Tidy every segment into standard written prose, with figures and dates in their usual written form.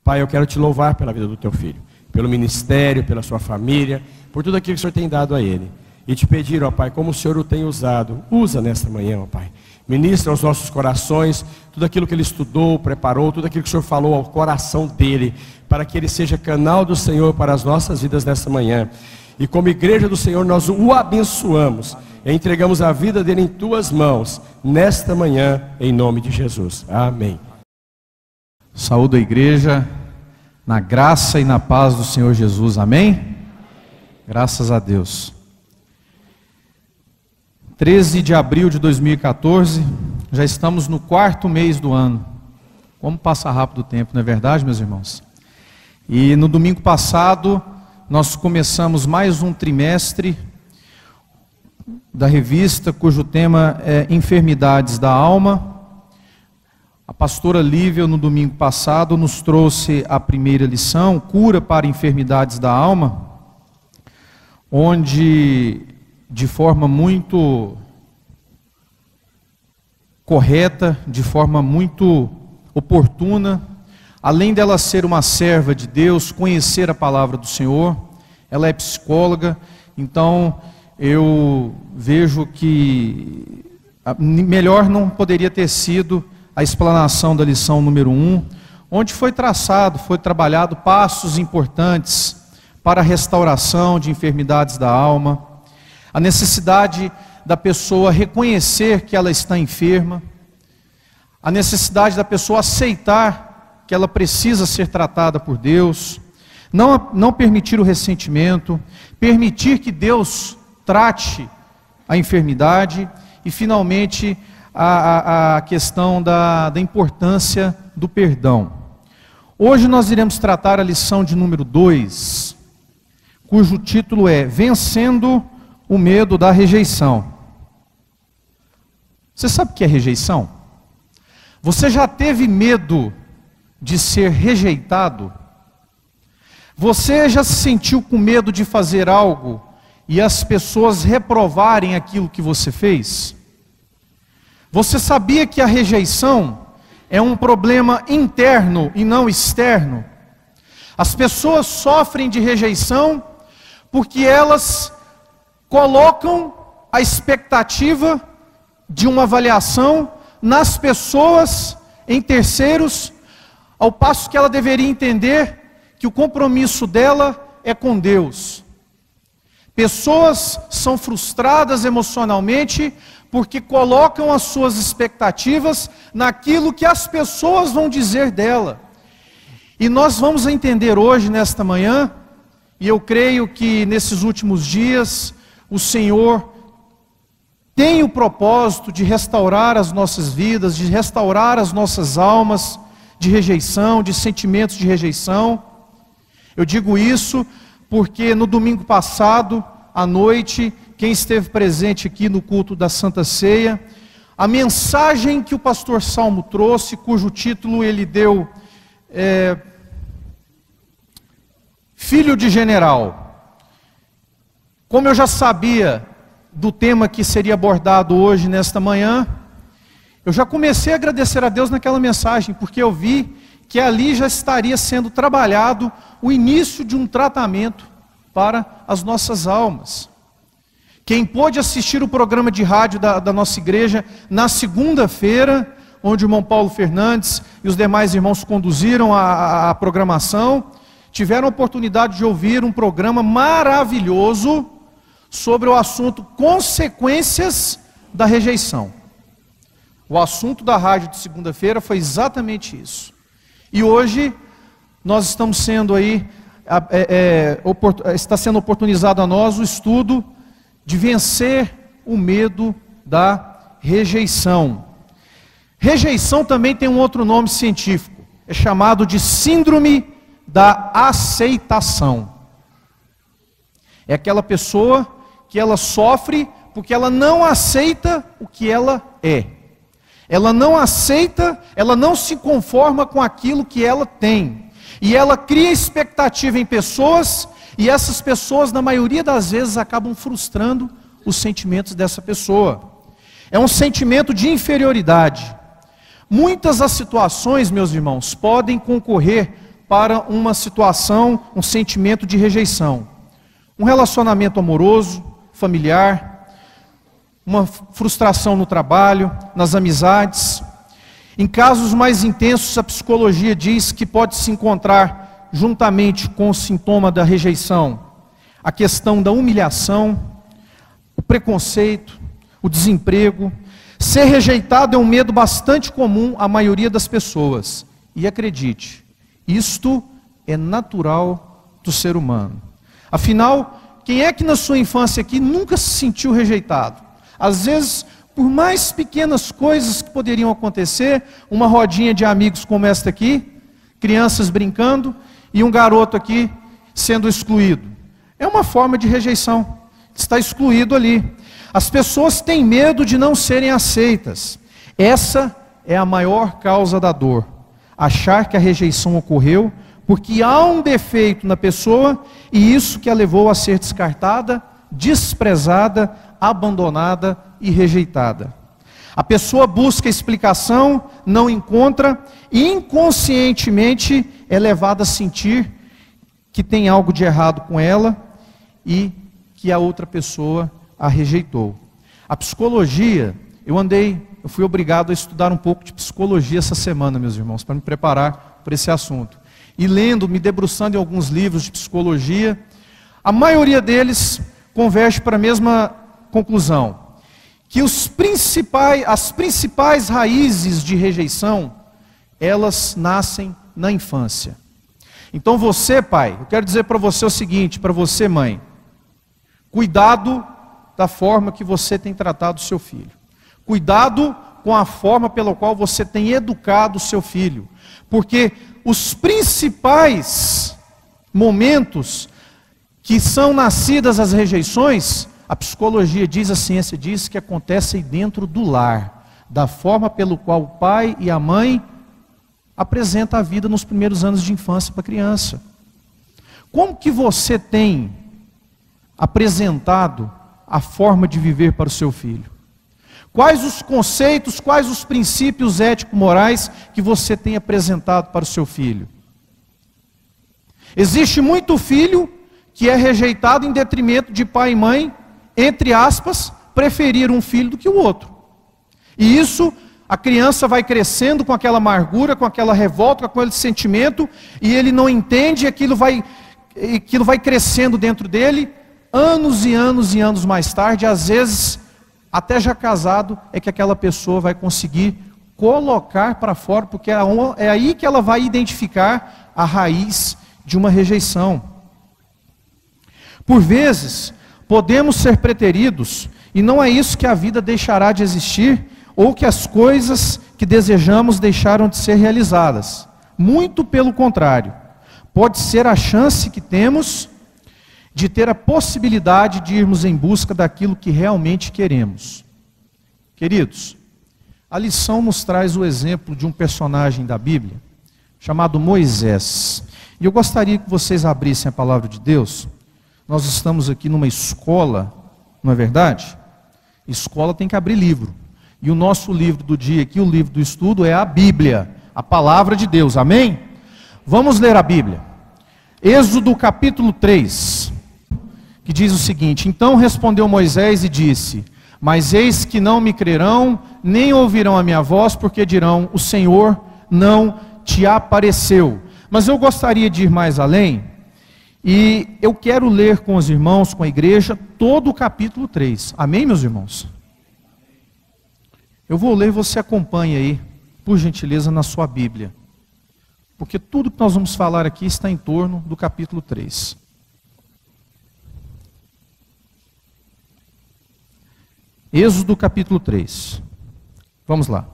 Pai, eu quero te louvar pela vida do teu filho, pelo ministério, pela sua família, por tudo aquilo que o Senhor tem dado a ele. E te pedir, ó Pai, como o Senhor o tem usado, usa nesta manhã, ó Pai. Ministra aos nossos corações tudo aquilo que ele estudou, preparou, tudo aquilo que o Senhor falou ao coração dele, para que ele seja canal do Senhor para as nossas vidas nesta manhã. E como igreja do Senhor, nós o abençoamos e entregamos a vida dele em tuas mãos, nesta manhã, em nome de Jesus. Amém. Saúdo a igreja na graça e na paz do Senhor Jesus. Amém? Graças a Deus. 13 de abril de 2014, já estamos no 4º mês do ano. Como passa rápido o tempo, não é verdade, meus irmãos? E no domingo passado, nós começamos mais um trimestre da revista, cujo tema é Enfermidades da Alma. A pastora Lívia, no domingo passado, nos trouxe a primeira lição, Cura para Enfermidades da Alma, onde, de forma muito correta, de forma muito oportuna, além dela ser uma serva de Deus, conhecer a palavra do Senhor, ela é psicóloga, então eu vejo que melhor não poderia ter sido a explanação da lição número 1, onde foi trabalhado passos importantes para a restauração de enfermidades da alma, a necessidade da pessoa reconhecer que ela está enferma, a necessidade da pessoa aceitar que ela precisa ser tratada por Deus, não permitir o ressentimento, permitir que Deus trate a enfermidade e, finalmente, a questão da importância do perdão. Hoje nós iremos tratar a lição de número 2, cujo título é Vencendo o Medo da Rejeição. Você sabe o que é rejeição? Você já teve medo de ser rejeitado? Você já se sentiu com medo de fazer algo e as pessoas reprovarem aquilo que você fez? Você sabia que a rejeição é um problema interno e não externo? As pessoas sofrem de rejeição porque elas colocam a expectativa de uma avaliação nas pessoas, em terceiros, ao passo que ela deveria entender que o compromisso dela é com Deus. Pessoas são frustradas emocionalmente porque colocam as suas expectativas naquilo que as pessoas vão dizer dela. E nós vamos entender hoje, nesta manhã, e eu creio que nesses últimos dias, o Senhor tem o propósito de restaurar as nossas vidas, de restaurar as nossas almas de rejeição, de sentimentos de rejeição. Eu digo isso porque no domingo passado, à noite, quem esteve presente aqui no culto da Santa Ceia, a mensagem que o pastor Salmo trouxe, cujo título ele deu, Filho de General. Como eu já sabia do tema que seria abordado hoje, nesta manhã, eu já comecei a agradecer a Deus naquela mensagem, porque eu vi que ali já estaria sendo trabalhado o início de um tratamento para as nossas almas. Quem pôde assistir o programa de rádio da nossa igreja na segunda-feira, onde o irmão Paulo Fernandes e os demais irmãos conduziram a programação, tiveram a oportunidade de ouvir um programa maravilhoso sobre o assunto consequências da rejeição. O assunto da rádio de segunda-feira foi exatamente isso. E hoje nós estamos sendo aí, está sendo oportunizado a nós o estudo de vencer o medo da rejeição. Rejeição também tem um outro nome científico, é chamado de síndrome da aceitação. É aquela pessoa que ela sofre porque ela não aceita o que ela é. Ela não aceita, ela não se conforma com aquilo que ela tem. E ela cria expectativa em pessoas, e essas pessoas, na maioria das vezes, acabam frustrando os sentimentos dessa pessoa. É um sentimento de inferioridade. Muitas as situações, meus irmãos, podem concorrer para uma situação, um sentimento de rejeição. Um relacionamento amoroso, familiar, uma frustração no trabalho, nas amizades. Em casos mais intensos, a psicologia diz que pode se encontrar, juntamente com o sintoma da rejeição, a questão da humilhação, o preconceito, o desemprego. Ser rejeitado é um medo bastante comum à maioria das pessoas. E acredite, isto é natural do ser humano. Afinal, quem é que na sua infância aqui nunca se sentiu rejeitado? Às vezes, por mais pequenas coisas que poderiam acontecer, uma rodinha de amigos como esta aqui, crianças brincando, e um garoto aqui sendo excluído. É uma forma de rejeição, está excluído ali. As pessoas têm medo de não serem aceitas. Essa é a maior causa da dor. Achar que a rejeição ocorreu porque há um defeito na pessoa e isso que a levou a ser descartada, desprezada, abandonada e rejeitada. A pessoa busca explicação, não encontra e inconscientemente é levada a sentir que tem algo de errado com ela e que a outra pessoa a rejeitou. A psicologia, eu fui obrigado a estudar um pouco de psicologia essa semana, meus irmãos, para me preparar para esse assunto. E lendo, me debruçando em alguns livros de psicologia, a maioria deles converge para a mesma conclusão, que as principais raízes de rejeição, elas nascem na infância. Então você, pai, eu quero dizer para você o seguinte, para você, mãe, cuidado da forma que você tem tratado o seu filho. Cuidado com a forma pela qual você tem educado o seu filho. Porque os principais momentos que são nascidas as rejeições, a psicologia diz, a ciência diz que acontecem dentro do lar. Da forma pelo qual o pai e a mãe apresentam a vida nos primeiros anos de infância para a criança. Como que você tem apresentado a forma de viver para o seu filho? Quais os conceitos, quais os princípios ético-morais que você tem apresentado para o seu filho? Existe muito filho que é rejeitado em detrimento de pai e mãe, entre aspas, preferir um filho do que o outro. E isso, a criança vai crescendo com aquela amargura, com aquela revolta, com aquele sentimento, e ele não entende, aquilo vai crescendo dentro dele, anos e anos e anos mais tarde, às vezes, até já casado, é que aquela pessoa vai conseguir colocar para fora, porque é aí que ela vai identificar a raiz de uma rejeição. Por vezes, podemos ser preteridos, e não é isso que a vida deixará de existir, ou que as coisas que desejamos deixaram de ser realizadas. Muito pelo contrário, pode ser a chance que temos de ter a possibilidade de irmos em busca daquilo que realmente queremos. Queridos, a lição nos traz o exemplo de um personagem da Bíblia, chamado Moisés. E eu gostaria que vocês abrissem a palavra de Deus. Nós estamos aqui numa escola, não é verdade? Escola tem que abrir livro. E o nosso livro do dia aqui, o livro do estudo, é a Bíblia, a palavra de Deus, amém? Vamos ler a Bíblia. Êxodo capítulo 3. Que diz o seguinte: então respondeu Moisés e disse: mas eis que não me crerão, nem ouvirão a minha voz, porque dirão, o Senhor não te apareceu. Mas eu gostaria de ir mais além, e eu quero ler com os irmãos, com a igreja, todo o capítulo 3. Amém, meus irmãos? Eu vou ler e você acompanha aí, por gentileza, na sua Bíblia. Porque tudo que nós vamos falar aqui está em torno do capítulo 3. Êxodo capítulo 3. Vamos lá.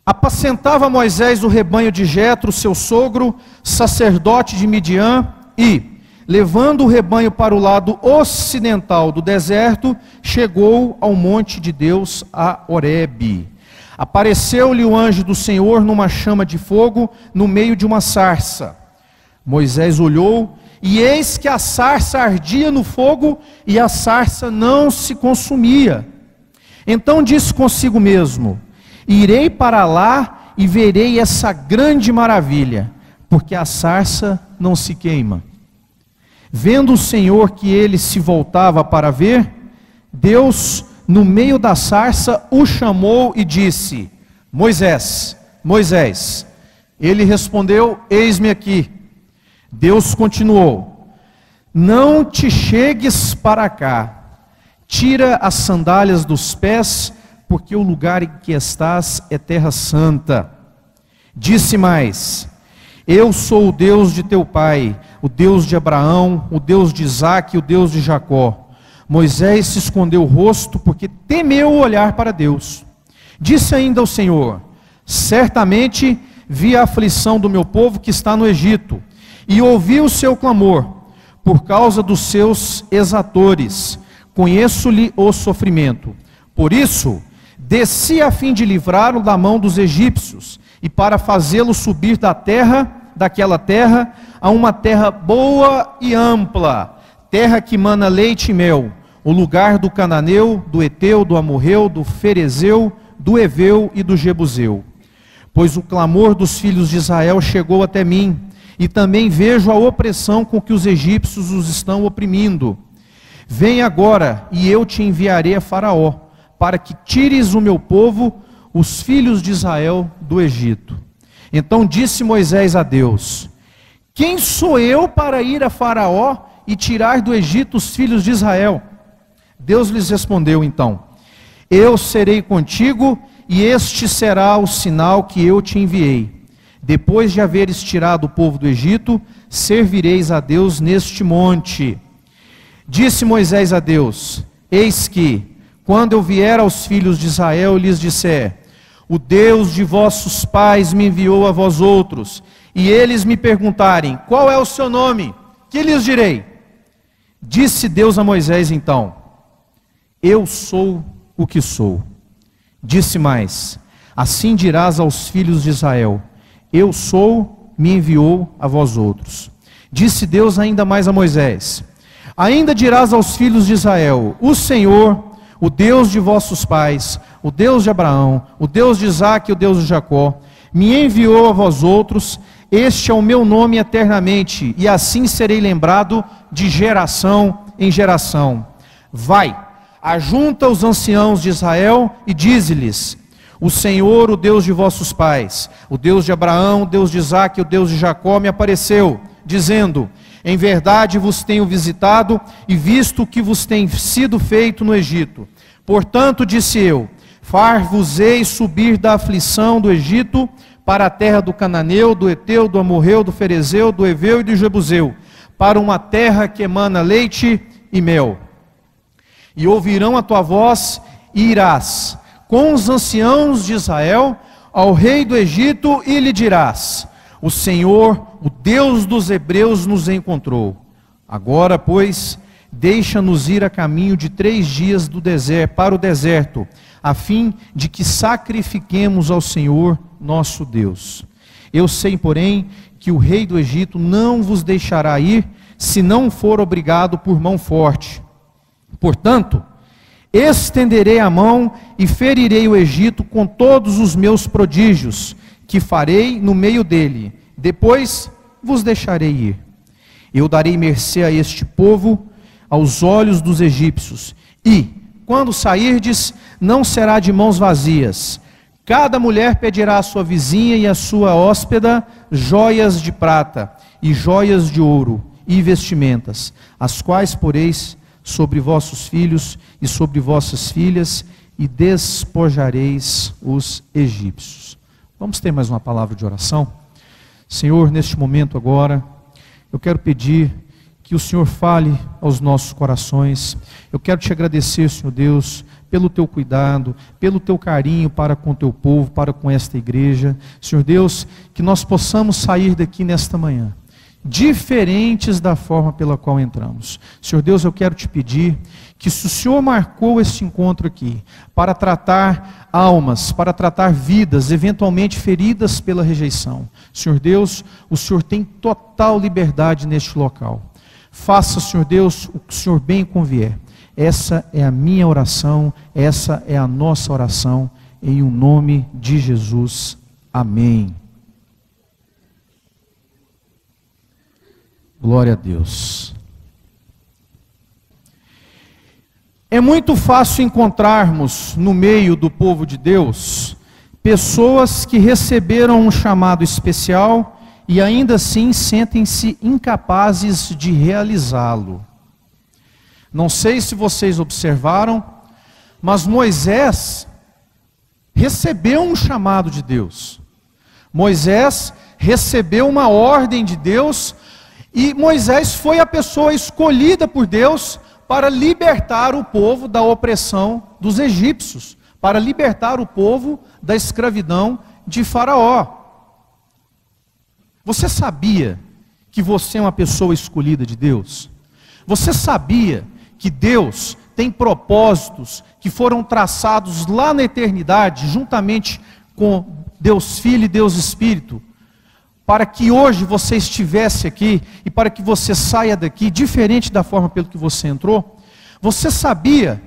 Apacentava Moisés o rebanho de Jetro, seu sogro, sacerdote de Midian, e, levando o rebanho para o lado ocidental do deserto, chegou ao monte de Deus, a Horebe. Apareceu-lhe o anjo do Senhor numa chama de fogo, no meio de uma sarça. Moisés olhou, e eis que a sarça ardia no fogo, e a sarça não se consumia. Então disse consigo mesmo: irei para lá e verei essa grande maravilha. porque a sarça não se queima. Vendo o Senhor que ele se voltava para ver, Deus, no meio da sarça, o chamou e disse: Moisés, Moisés. Ele respondeu: Eis-me aqui. Deus continuou: Não te chegues para cá, tira as sandálias dos pés, porque o lugar em que estás é terra santa. Disse mais: Eu sou o Deus de teu pai, o Deus de Abraão, o Deus de Isaque e o Deus de Jacó. Moisés se escondeu o rosto, porque temeu olhar para Deus. Disse ainda ao Senhor: Certamente vi a aflição do meu povo que está no Egito, e ouvi o seu clamor, por causa dos seus exatores. Conheço-lhe o sofrimento. Por isso, desci a fim de livrá-lo da mão dos egípcios, e para fazê-lo subir daquela terra, a uma terra boa e ampla, terra que mana leite e mel, o lugar do cananeu, do eteu, do amorreu, do ferezeu, do eveu e do jebuseu. Pois o clamor dos filhos de Israel chegou até mim, e também vejo a opressão com que os egípcios os estão oprimindo. Vem agora, e eu te enviarei a Faraó, para que tires o meu povo, os filhos de Israel, do Egito. Então disse Moisés a Deus: Quem sou eu para ir a Faraó e tirar do Egito os filhos de Israel? Deus lhes respondeu então: Eu serei contigo, e este será o sinal que eu te enviei. Depois de haveres tirado o povo do Egito, servireis a Deus neste monte. Disse Moisés a Deus: Eis que, quando eu vier aos filhos de Israel e lhes disser: O Deus de vossos pais me enviou a vós outros, e eles me perguntarem: Qual é o seu nome? Que lhes direi? Disse Deus a Moisés então: Eu sou o que sou. Disse mais: Assim dirás aos filhos de Israel: Eu sou, me enviou a vós outros. Disse Deus ainda mais a Moisés: Ainda dirás aos filhos de Israel: O Senhor, o Deus de vossos pais, o Deus de Abraão, o Deus de Isaque e o Deus de Jacó, me enviou a vós outros. Este é o meu nome eternamente, e assim serei lembrado de geração em geração. Vai, ajunta os anciãos de Israel e dize-lhes: O Senhor, o Deus de vossos pais, o Deus de Abraão, o Deus de Isaque e o Deus de Jacó me apareceu, dizendo: Em verdade vos tenho visitado e visto o que vos tem sido feito no Egito. Portanto, disse eu: Far-vos-ei subir da aflição do Egito para a terra do cananeu, do eteu, do amorreu, do ferezeu, do eveu e do jebuseu, para uma terra que emana leite e mel. E ouvirão a tua voz e irás com os anciãos de Israel ao rei do Egito e lhe dirás: O Senhor, o Deus dos hebreus, nos encontrou. Agora, pois, deixa-nos ir a caminho de 3 dias do deserto, para o deserto, a fim de que sacrifiquemos ao Senhor nosso Deus. Eu sei, porém, que o rei do Egito não vos deixará ir, se não for obrigado por mão forte. Portanto, estenderei a mão e ferirei o Egito com todos os meus prodígios, que farei no meio dele. Depois vos deixarei ir. Eu darei mercê a este povo, aos olhos dos egípcios, e, quando sairdes, não será de mãos vazias. Cada mulher pedirá à sua vizinha e à sua hóspeda joias de prata, e joias de ouro, e vestimentas, as quais poreis sobre vossos filhos e sobre vossas filhas, e despojareis os egípcios. Vamos ter mais uma palavra de oração? Senhor, neste momento agora, eu quero pedir que o Senhor fale aos nossos corações. Eu quero te agradecer, Senhor Deus, pelo teu cuidado, pelo teu carinho para com o teu povo, para com esta igreja. Senhor Deus, que nós possamos sair daqui nesta manhã diferentes da forma pela qual entramos. Senhor Deus, eu quero te pedir que, se o Senhor marcou este encontro aqui para tratar almas, para tratar vidas, eventualmente feridas pela rejeição, Senhor Deus, o Senhor tem total liberdade neste local. Faça, Senhor Deus, o que o Senhor bem convier. Essa é a minha oração, essa é a nossa oração, em o nome de Jesus. Amém. Glória a Deus. É muito fácil encontrarmos no meio do povo de Deus pessoas que receberam um chamado especial e ainda assim sentem-se incapazes de realizá-lo. Não sei se vocês observaram, mas Moisés recebeu um chamado de Deus. Moisés recebeu uma ordem de Deus e Moisés foi a pessoa escolhida por Deus para libertar o povo da opressão dos egípcios, para libertar o povo da escravidão de Faraó. Você sabia que você é uma pessoa escolhida de Deus? Você sabia que Deus tem propósitos que foram traçados lá na eternidade, juntamente com Deus Filho e Deus Espírito, para que hoje você estivesse aqui e para que você saia daqui diferente da forma pelo que você entrou? Você sabia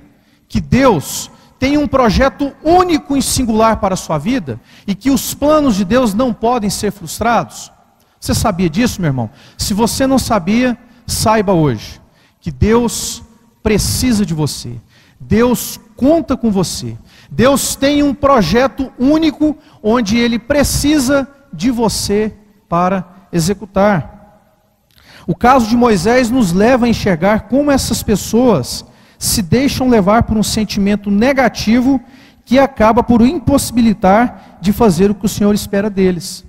que Deus tem um projeto único e singular para a sua vida e que os planos de Deus não podem ser frustrados? Você sabia disso, meu irmão? Se você não sabia, saiba hoje que Deus precisa de você. Deus conta com você. Deus tem um projeto único onde Ele precisa de você para executar. O caso de Moisés nos leva a enxergar como essas pessoas se deixam levar por um sentimento negativo que acaba por impossibilitar de fazer o que o Senhor espera deles.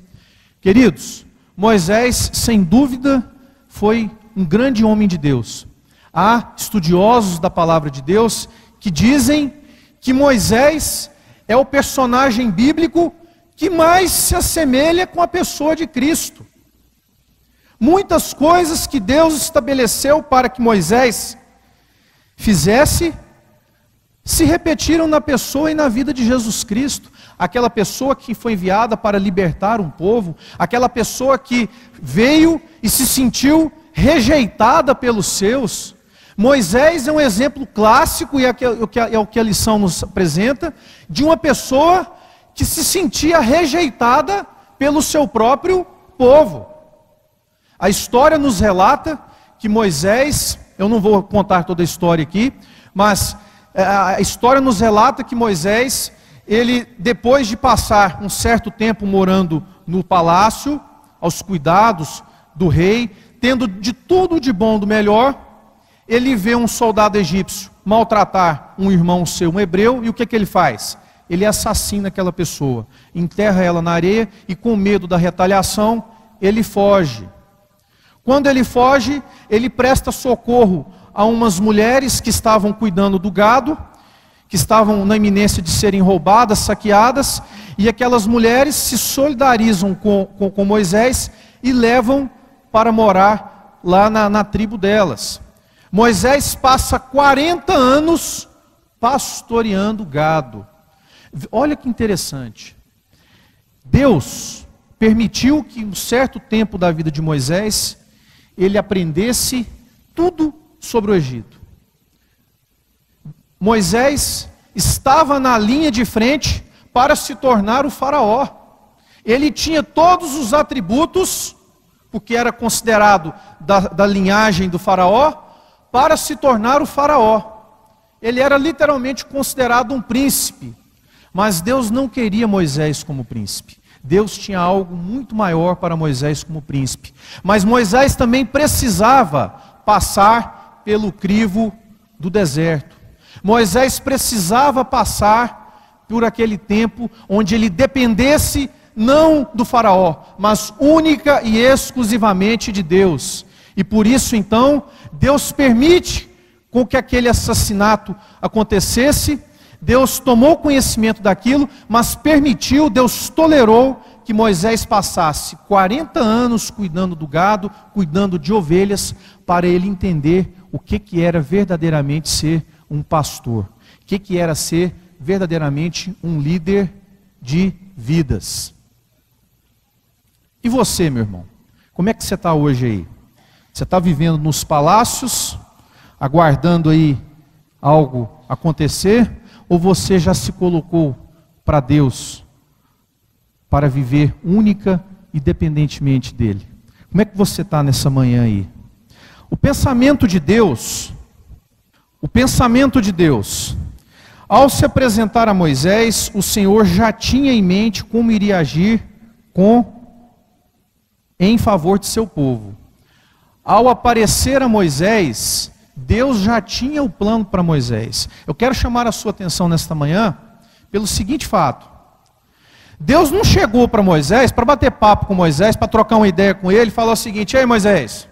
Queridos, Moisés, sem dúvida, foi um grande homem de Deus. Há estudiosos da palavra de Deus que dizem que Moisés é o personagem bíblico que mais se assemelha com a pessoa de Cristo. Muitas coisas que Deus estabeleceu para que Moisés fizesse, se repetiram na pessoa e na vida de Jesus Cristo. Aquela pessoa que foi enviada para libertar um povo, aquela pessoa que veio e se sentiu rejeitada pelos seus. Moisés é um exemplo clássico, e é o que a lição nos apresenta, de uma pessoa que se sentia rejeitada pelo seu próprio povo. A história nos relata que Moisés, eu não vou contar toda a história aqui, mas a história nos relata que Moisés, ele, depois de passar um certo tempo morando no palácio, aos cuidados do rei, tendo de tudo de bom do melhor, ele vê um soldado egípcio maltratar um irmão seu, um hebreu, e o que ele faz? Ele assassina aquela pessoa, enterra ela na areia e, com medo da retaliação, ele foge. Quando ele foge, ele presta socorro a umas mulheres que estavam cuidando do gado, que estavam na iminência de serem roubadas, saqueadas, e aquelas mulheres se solidarizam com Moisés e levam para morar lá na tribo delas. Moisés passa 40 anos pastoreando gado. Olha que interessante. Deus permitiu que um certo tempo da vida de Moisés ele aprendesse tudo sobre o Egito. Moisés estava na linha de frente para se tornar o faraó. Ele tinha todos os atributos, porque era considerado da linhagem do faraó, para se tornar o faraó. Ele era literalmente considerado um príncipe. Mas Deus não queria Moisés como príncipe. Deus tinha algo muito maior para Moisés como príncipe. Mas Moisés também precisava passar pelo crivo do deserto. Moisés precisava passar por aquele tempo onde ele dependesse não do faraó, mas única e exclusivamente de Deus. E por isso então, Deus permite com que aquele assassinato acontecesse. Deus tomou conhecimento daquilo, mas permitiu, Deus tolerou que Moisés passasse 40 anos cuidando do gado, cuidando de ovelhas, para ele entender o que era verdadeiramente ser um pastor, o que era ser verdadeiramente um líder de vidas. E você, meu irmão, como é que você está hoje aí? Você está vivendo nos palácios, aguardando aí algo acontecer? Ou você já se colocou para Deus, para viver única e dependentemente dele? Como é que você está nessa manhã aí? O pensamento de Deus, ao se apresentar a Moisés, o Senhor já tinha em mente como iria agir em favor de seu povo. Ao aparecer a Moisés, Deus já tinha o plano para Moisés. Eu quero chamar a sua atenção nesta manhã pelo seguinte fato. Deus não chegou para Moisés, para bater papo com Moisés, para trocar uma ideia com ele, e falou o seguinte: ei Moisés,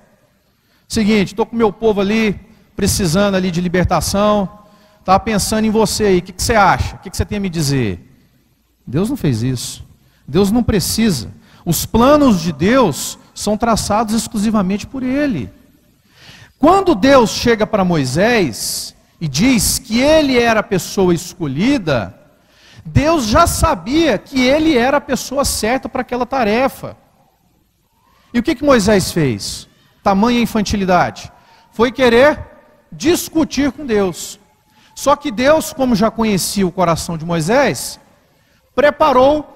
seguinte, estou com o meu povo ali, precisando ali de libertação, estava pensando em você aí, o que você acha? O que você tem a me dizer? Deus não fez isso. Deus não precisa. Os planos de Deus são traçados exclusivamente por Ele. Quando Deus chega para Moisés e diz que ele era a pessoa escolhida, Deus já sabia que ele era a pessoa certa para aquela tarefa. E o que Moisés fez? Tamanha infantilidade. Foi querer discutir com Deus. Só que Deus, como já conhecia o coração de Moisés, preparou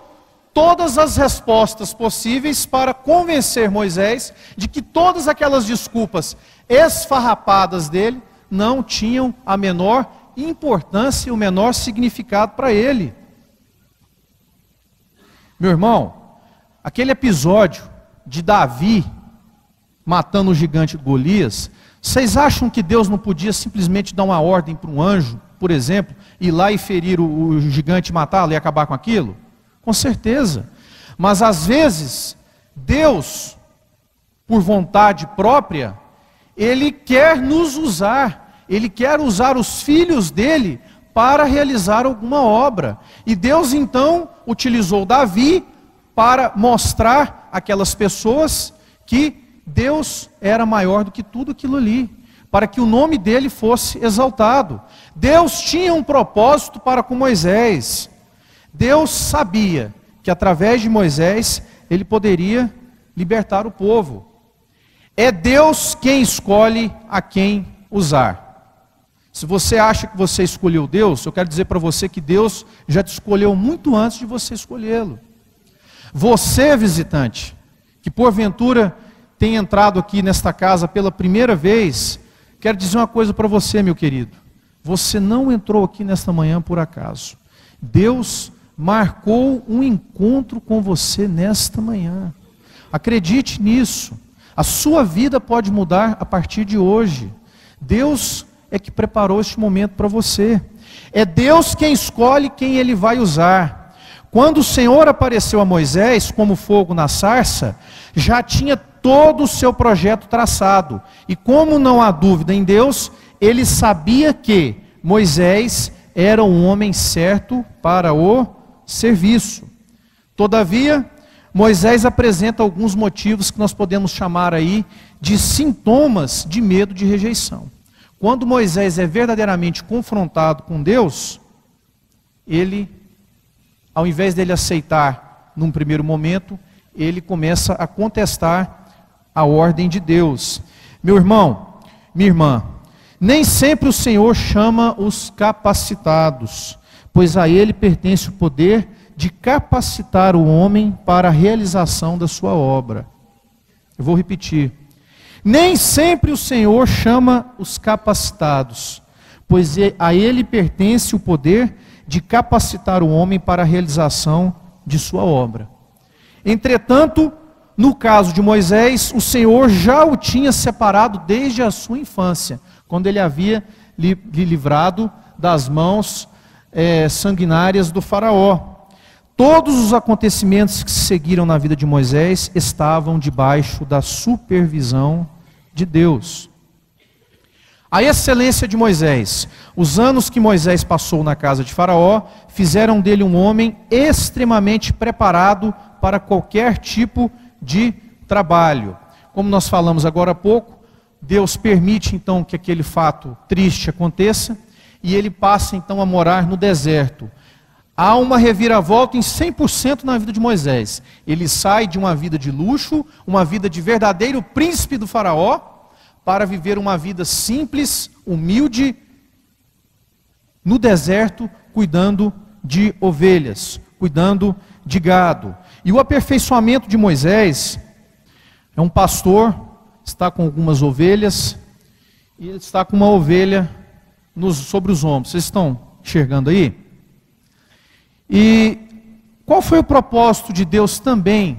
todas as respostas possíveis para convencer Moisés de que todas aquelas desculpas esfarrapadas dele não tinham a menor importância e o menor significado para ele. Meu irmão, aquele episódio de Davi matando o gigante Golias, vocês acham que Deus não podia simplesmente dar uma ordem para um anjo, por exemplo, ir lá e ferir o gigante, matá-lo e acabar com aquilo? Com certeza. Mas às vezes, Deus, por vontade própria, Ele quer nos usar. Ele quer usar os filhos dele para realizar alguma obra. E Deus então utilizou Davi para mostrar àquelas pessoas que Deus era maior do que tudo aquilo ali, para que o nome dele fosse exaltado. Deus tinha um propósito para com Moisés. Deus sabia que através de Moisés ele poderia libertar o povo. É Deus quem escolhe a quem usar. Se você acha que você escolheu Deus, eu quero dizer para você que Deus já te escolheu muito antes de você escolhê-lo. Você, visitante, que porventura tem entrado aqui nesta casa pela primeira vez, quero dizer uma coisa para você, meu querido. Você não entrou aqui nesta manhã por acaso. Deus marcou um encontro com você nesta manhã. Acredite nisso. A sua vida pode mudar a partir de hoje. Deus é que preparou este momento para você. É Deus quem escolhe quem Ele vai usar. Quando o Senhor apareceu a Moisés como fogo na sarça, já tinha todo o seu projeto traçado. E como não há dúvida em Deus, Ele sabia que Moisés era um homem certo para o serviço. Todavia, Moisés apresenta alguns motivos que nós podemos chamar aí de sintomas de medo de rejeição. Quando Moisés é verdadeiramente confrontado com Deus, ele, ao invés dele aceitar num primeiro momento, ele começa a contestar a ordem de Deus. Meu irmão, minha irmã, nem sempre o Senhor chama os capacitados, pois a Ele pertence o poder de capacitar o homem para a realização da sua obra. Eu vou repetir. Nem sempre o Senhor chama os capacitados, pois a Ele pertence o poder de capacitar o homem para a realização de sua obra. Entretanto, no caso de Moisés, o Senhor já o tinha separado desde a sua infância, quando ele havia lhe livrado das mãos sanguinárias do faraó. Todos os acontecimentos que se seguiram na vida de Moisés estavam debaixo da supervisão de Deus. A excelência de Moisés, os anos que Moisés passou na casa de Faraó, fizeram dele um homem extremamente preparado para qualquer tipo de trabalho. Como nós falamos agora há pouco, Deus permite então que aquele fato triste aconteça, e ele passa então a morar no deserto. Há uma reviravolta em 100% na vida de Moisés. Ele sai de uma vida de luxo, uma vida de verdadeiro príncipe do faraó, para viver uma vida simples, humilde, no deserto, cuidando de ovelhas, cuidando de gado. E o aperfeiçoamento de Moisés é um pastor está com algumas ovelhas e ele está com uma ovelha sobre os ombros. Vocês estão enxergando aí? E qual foi o propósito de Deus também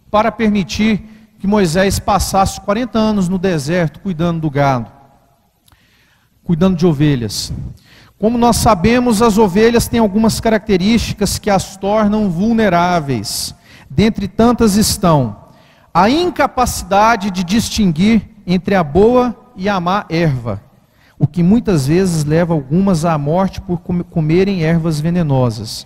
para permitir que Moisés passasse 40 anos no deserto cuidando do gado, cuidando de ovelhas? Como nós sabemos, as ovelhas têm algumas características que as tornam vulneráveis. Dentre tantas estão a incapacidade de distinguir entre a boa e a má erva, o que muitas vezes leva algumas à morte por comerem ervas venenosas.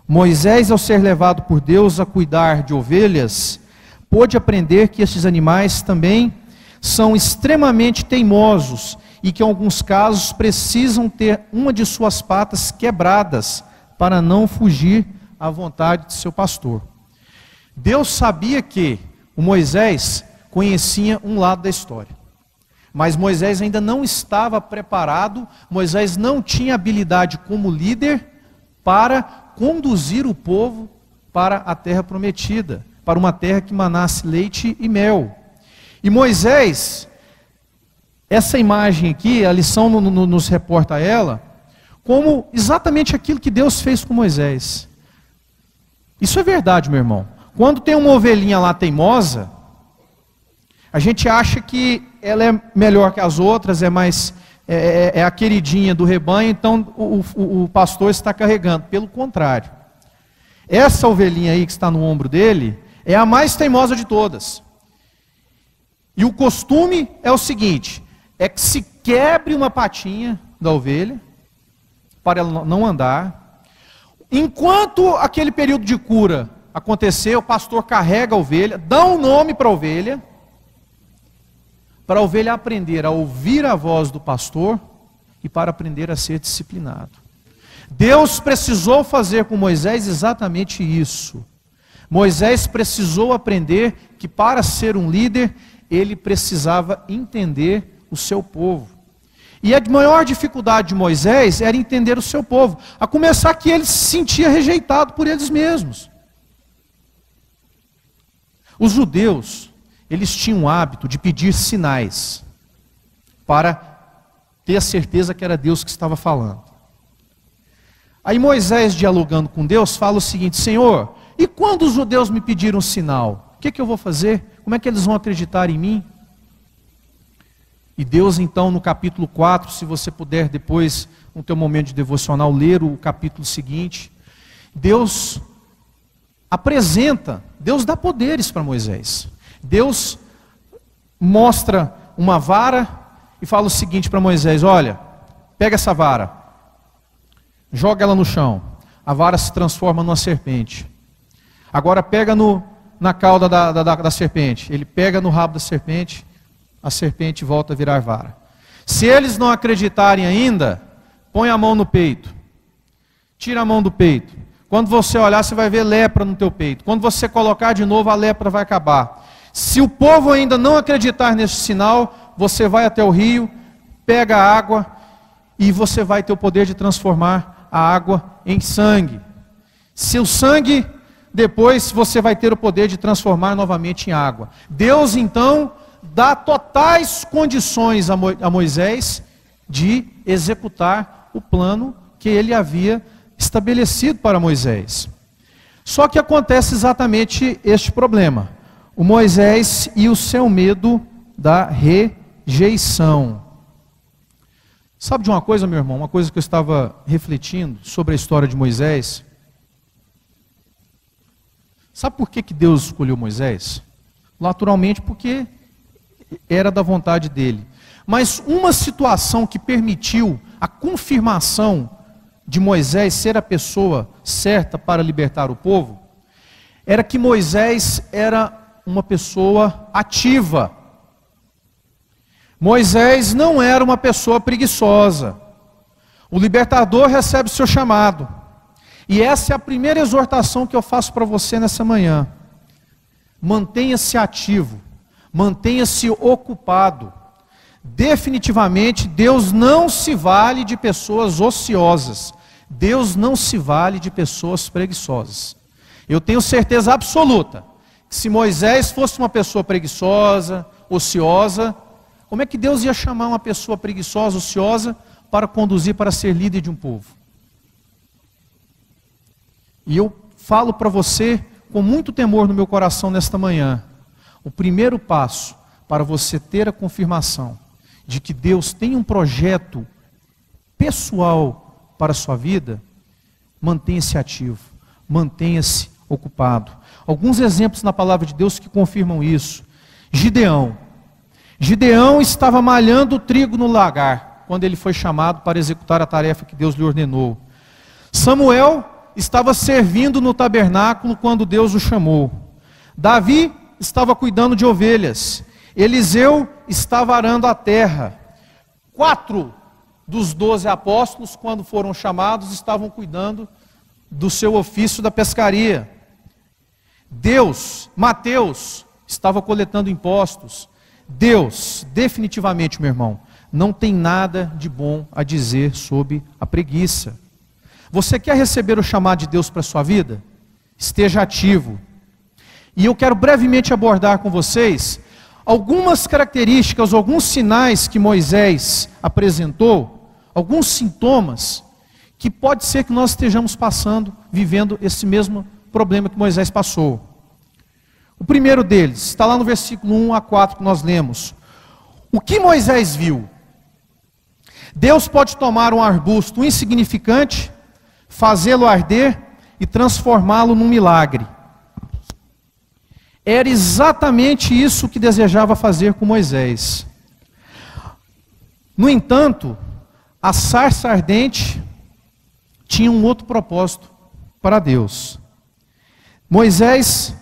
Moisés, ao ser levado por Deus a cuidar de ovelhas, pôde aprender que estes animais também são extremamente teimosos e que em alguns casos precisam ter uma de suas patas quebradas para não fugir à vontade de seu pastor. Deus sabia que o Moisés conhecia um lado da história, mas Moisés ainda não estava preparado, Moisés não tinha habilidade como líder para conduzir o povo para a terra prometida, para uma terra que manasse leite e mel. E Moisés, essa imagem aqui, a lição nos reporta ela, como exatamente aquilo que Deus fez com Moisés. Isso é verdade, meu irmão. Quando tem uma ovelhinha lá teimosa, a gente acha que ela é melhor que as outras, é a queridinha do rebanho, então o pastor está carregando. Pelo contrário, essa ovelhinha aí que está no ombro dele, é a mais teimosa de todas. E o costume é o seguinte, é que se quebre uma patinha da ovelha, para ela não andar. Enquanto aquele período de cura acontecer, o pastor carrega a ovelha, dá um nome para a ovelha aprender a ouvir a voz do pastor e para aprender a ser disciplinado. Deus precisou fazer com Moisés exatamente isso. Moisés precisou aprender que para ser um líder, ele precisava entender o seu povo. E a maior dificuldade de Moisés era entender o seu povo, a começar que ele se sentia rejeitado por eles mesmos. Os judeus, eles tinham o hábito de pedir sinais para ter a certeza que era Deus que estava falando. Aí Moisés, dialogando com Deus, fala o seguinte: Senhor, e quando os judeus me pediram um sinal, o que eu vou fazer? Como é que eles vão acreditar em mim? E Deus então no capítulo 4, se você puder depois, no teu momento de devocional, ler o capítulo seguinte, Deus apresenta, Deus dá poderes para Moisés. Deus mostra uma vara e fala o seguinte para Moisés: olha, pega essa vara, joga ela no chão, a vara se transforma numa serpente. Agora pega na cauda da serpente, ele pega no rabo da serpente, a serpente volta a virar vara. Se eles não acreditarem ainda, põe a mão no peito, tira a mão do peito. Quando você olhar, você vai ver lepra no teu peito. Quando você colocar de novo, a lepra vai acabar. Se o povo ainda não acreditar nesse sinal, você vai até o rio, pega a água e você vai ter o poder de transformar a água em sangue. Se o sangue, depois você vai ter o poder de transformar novamente em água. Deus então dá totais condições a Moisés de executar o plano que ele havia estabelecido para Moisés. Só que acontece exatamente este problema. O Moisés e o seu medo da rejeição. Sabe de uma coisa, meu irmão? Uma coisa que eu estava refletindo sobre a história de Moisés. Sabe por que Deus escolheu Moisés? Naturalmente porque era da vontade dele. Mas uma situação que permitiu a confirmação de Moisés ser a pessoa certa para libertar o povo, era que Moisés era uma pessoa ativa. Moisés não era uma pessoa preguiçosa. O libertador recebe o seu chamado. E essa é a primeira exortação que eu faço para você nessa manhã. Mantenha-se ativo. Mantenha-se ocupado. Definitivamente, Deus não se vale de pessoas ociosas. Deus não se vale de pessoas preguiçosas. Eu tenho certeza absoluta que se Moisés fosse uma pessoa preguiçosa, ociosa. Como é que Deus ia chamar uma pessoa preguiçosa, ociosa, para conduzir, para ser líder de um povo? E eu falo para você, com muito temor no meu coração nesta manhã, o primeiro passo para você ter a confirmação de que Deus tem um projeto pessoal para a sua vida, mantenha-se ativo, mantenha-se ocupado. Alguns exemplos na palavra de Deus que confirmam isso. Gideão estava malhando o trigo no lagar, quando ele foi chamado para executar a tarefa que Deus lhe ordenou. Samuel estava servindo no tabernáculo quando Deus o chamou. Davi estava cuidando de ovelhas. Eliseu estava arando a terra. 4 dos 12 apóstolos, quando foram chamados, estavam cuidando do seu ofício da pescaria. Mateus, estava coletando impostos. Deus, definitivamente, meu irmão, não tem nada de bom a dizer sobre a preguiça. Você quer receber o chamado de Deus para a sua vida? Esteja ativo. E eu quero brevemente abordar com vocês algumas características, alguns sinais que Moisés apresentou, alguns sintomas, que pode ser que nós estejamos passando, vivendo esse mesmo problema que Moisés passou. O primeiro deles, está lá no versículo 1 a 4 que nós lemos. O que Moisés viu? Deus pode tomar um arbusto insignificante, fazê-lo arder e transformá-lo num milagre. Era exatamente isso que desejava fazer com Moisés. No entanto, a sarça ardente tinha um outro propósito para Deus. Moisés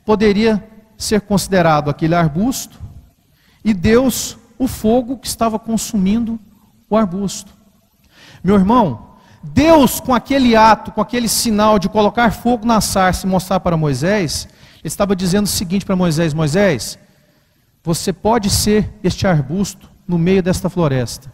poderia ser considerado aquele arbusto e Deus o fogo que estava consumindo o arbusto. Meu irmão, Deus, com aquele ato, com aquele sinal de colocar fogo na sarça e mostrar para Moisés, ele estava dizendo o seguinte para Moisés: Moisés, você pode ser este arbusto no meio desta floresta,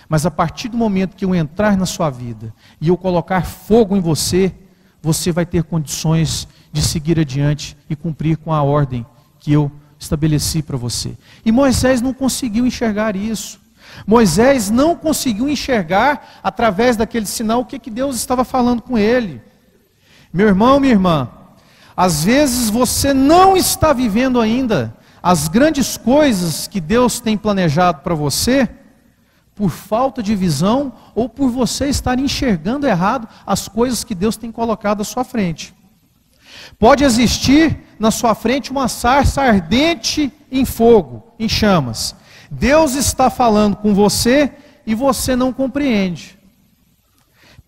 mas a partir do momento que eu entrar na sua vida e eu colocar fogo em você, você vai ter condições de seguir adiante e cumprir com a ordem que eu estabeleci para você. E Moisés não conseguiu enxergar isso. Moisés não conseguiu enxergar, através daquele sinal, o que Deus estava falando com ele. Meu irmão, minha irmã, às vezes você não está vivendo ainda as grandes coisas que Deus tem planejado para você, por falta de visão, ou por você estar enxergando errado as coisas que Deus tem colocado à sua frente. Pode existir na sua frente uma sarça ardente em fogo, em chamas. Deus está falando com você e você não compreende.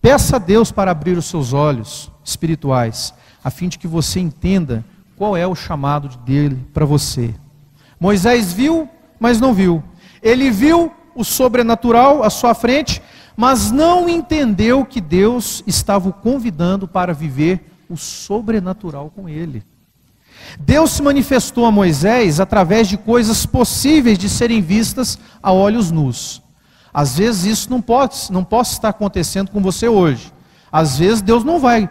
Peça a Deus para abrir os seus olhos espirituais, a fim de que você entenda qual é o chamado dele para você. Moisés viu, mas não viu. Ele viu o sobrenatural à sua frente, mas não entendeu que Deus estava o convidando para viver o sobrenatural com ele. Deus se manifestou a Moisés através de coisas possíveis de serem vistas a olhos nus. Às vezes isso não pode estar acontecendo com você hoje. Às vezes Deus não vai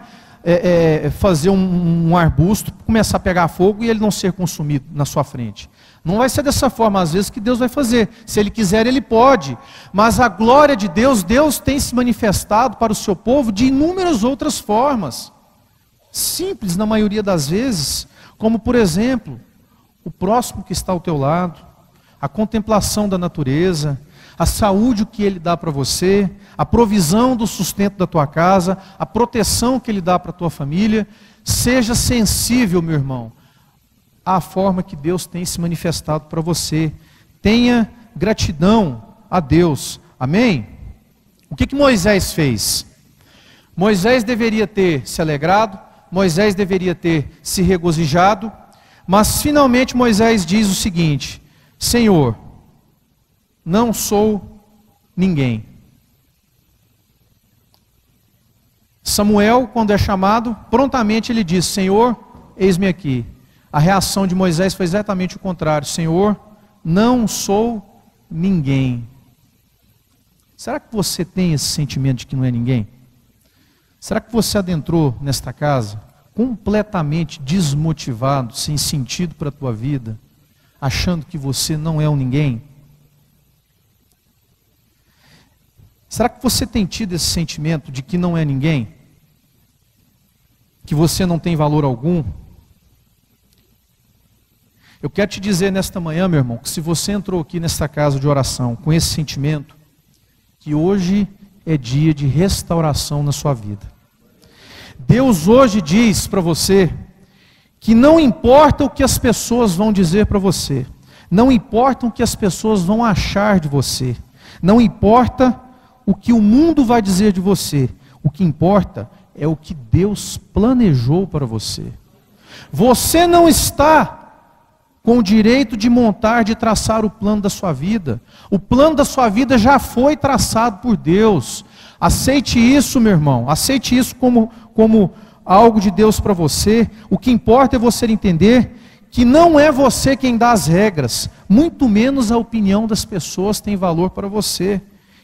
fazer um arbusto começar a pegar fogo e ele não ser consumido na sua frente. Não vai ser dessa forma, às vezes, que Deus vai fazer. Se Ele quiser, Ele pode. Mas a glória de Deus, Deus tem se manifestado para o seu povo de inúmeras outras formas. Simples na maioria das vezes, como por exemplo, o próximo que está ao teu lado, a contemplação da natureza, a saúde que Ele dá para você, a provisão do sustento da tua casa, a proteção que Ele dá para a tua família. Seja sensível, meu irmão, à forma que Deus tem se manifestado para você. Tenha gratidão a Deus. Amém? O que Moisés fez? Moisés deveria ter se alegrado, Moisés deveria ter se regozijado, mas finalmente Moisés diz o seguinte: Senhor, não sou ninguém. Samuel, quando é chamado, prontamente ele diz: Senhor, eis-me aqui. A reação de Moisés foi exatamente o contrário: Senhor, não sou ninguém. Será que você tem esse sentimento de que não é ninguém? Será que você adentrou nesta casa completamente desmotivado, sem sentido para a tua vida, achando que você não é um ninguém? Será que você tem tido esse sentimento de que não é ninguém? Que você não tem valor algum? Eu quero te dizer nesta manhã, meu irmão, que se você entrou aqui nesta casa de oração com esse sentimento, que hoje é dia de restauração na sua vida. Deus hoje diz para você que não importa o que as pessoas vão dizer para você, não importa o que as pessoas vão achar de você, não importa o que o mundo vai dizer de você, o que importa é o que Deus planejou para você. Você não está com o direito de montar, de traçar o plano da sua vida. O plano da sua vida já foi traçado por Deus. Aceite isso, meu irmão. Aceite isso como algo de Deus para você. O que importa é você entender que não é você quem dá as regras. Muito menos a opinião das pessoas tem valor para você.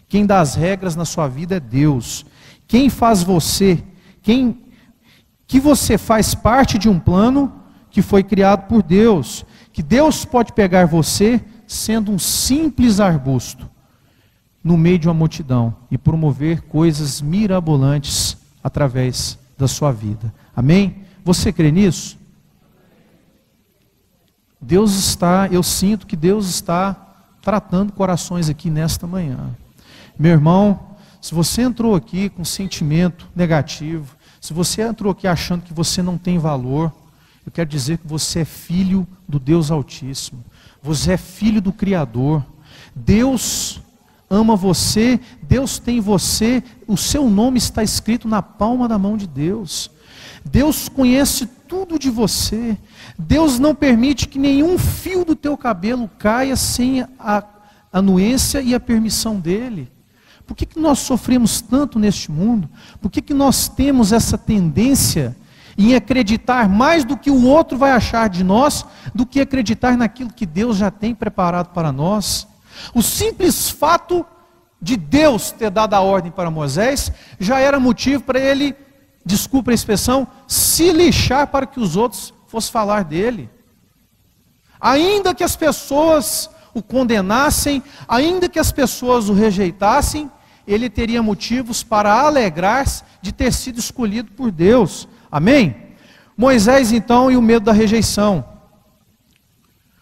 Quem dá as regras na sua vida é Deus. Quem faz você, que você faz parte de um plano que foi criado por Deus. Que Deus pode pegar você sendo um simples arbusto no meio de uma multidão e promover coisas mirabolantes através da sua vida. Amém? Você crê nisso? Eu sinto que Deus está tratando corações aqui nesta manhã. Meu irmão, se você entrou aqui com sentimento negativo, se você entrou aqui achando que você não tem valor, eu quero dizer que você é filho do Deus Altíssimo. Você é filho do Criador. Deus ama você, Deus tem você, o seu nome está escrito na palma da mão de Deus. Deus conhece tudo de você. Deus não permite que nenhum fio do teu cabelo caia sem a anuência e a permissão dEle. Por que nós sofremos tanto neste mundo? Por que nós temos essa tendência em acreditar mais do que o outro vai achar de nós, do que acreditar naquilo que Deus já tem preparado para nós? O simples fato de Deus ter dado a ordem para Moisés, já era motivo para ele, desculpa a expressão, se lixar para que os outros fossem falar dele. Ainda que as pessoas o condenassem, ainda que as pessoas o rejeitassem, ele teria motivos para alegrar-se de ter sido escolhido por Deus. Amém? Moisés então e o medo da rejeição.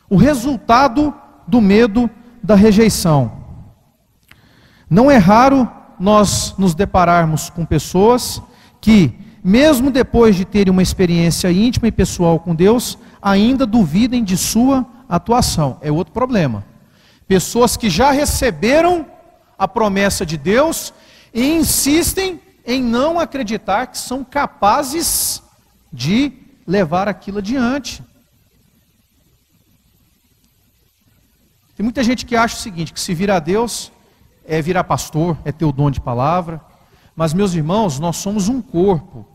O resultado do medo da rejeição. Não é raro nós nos depararmos com pessoas que, mesmo depois de terem uma experiência íntima e pessoal com Deus, ainda duvidem de sua atuação. É outro problema. Pessoas que já receberam a promessa de Deus e insistem em não acreditar que são capazes de levar aquilo adiante. Tem muita gente que acha o seguinte, que se virar Deus é virar pastor, é ter o dom de palavra. Mas, meus irmãos, nós somos um corpo.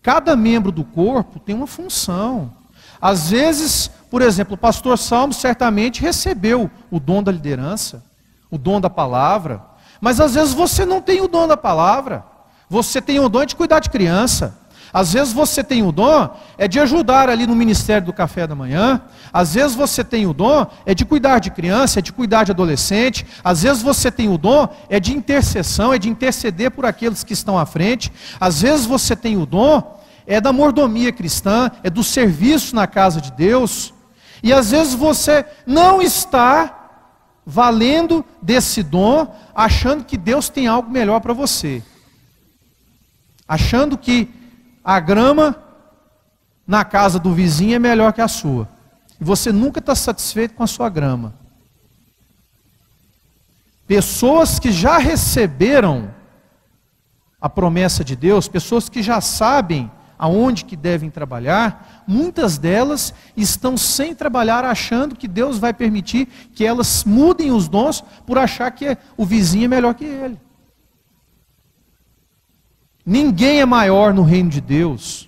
Cada membro do corpo tem uma função. Às vezes, por exemplo, o pastor Salmo certamente recebeu o dom da liderança, o dom da palavra. Mas às vezes você não tem o dom da palavra. Você tem o dom de cuidar de criança. Às vezes você tem o dom de ajudar ali no ministério do café da manhã. Às vezes você tem o dom de cuidar de criança, de cuidar de adolescente. Às vezes você tem o dom de intercessão, de interceder por aqueles que estão à frente. Às vezes você tem o dom da mordomia cristã, do serviço na casa de Deus. E às vezes você não está valendo desse dom, achando que Deus tem algo melhor para você. Achando que a grama na casa do vizinho é melhor que a sua. E você nunca está satisfeito com a sua grama. Pessoas que já receberam a promessa de Deus, pessoas que já sabem aonde que devem trabalhar, muitas delas estão sem trabalhar, achando que Deus vai permitir que elas mudem os dons por achar que o vizinho é melhor que ele. Ninguém é maior no reino de Deus.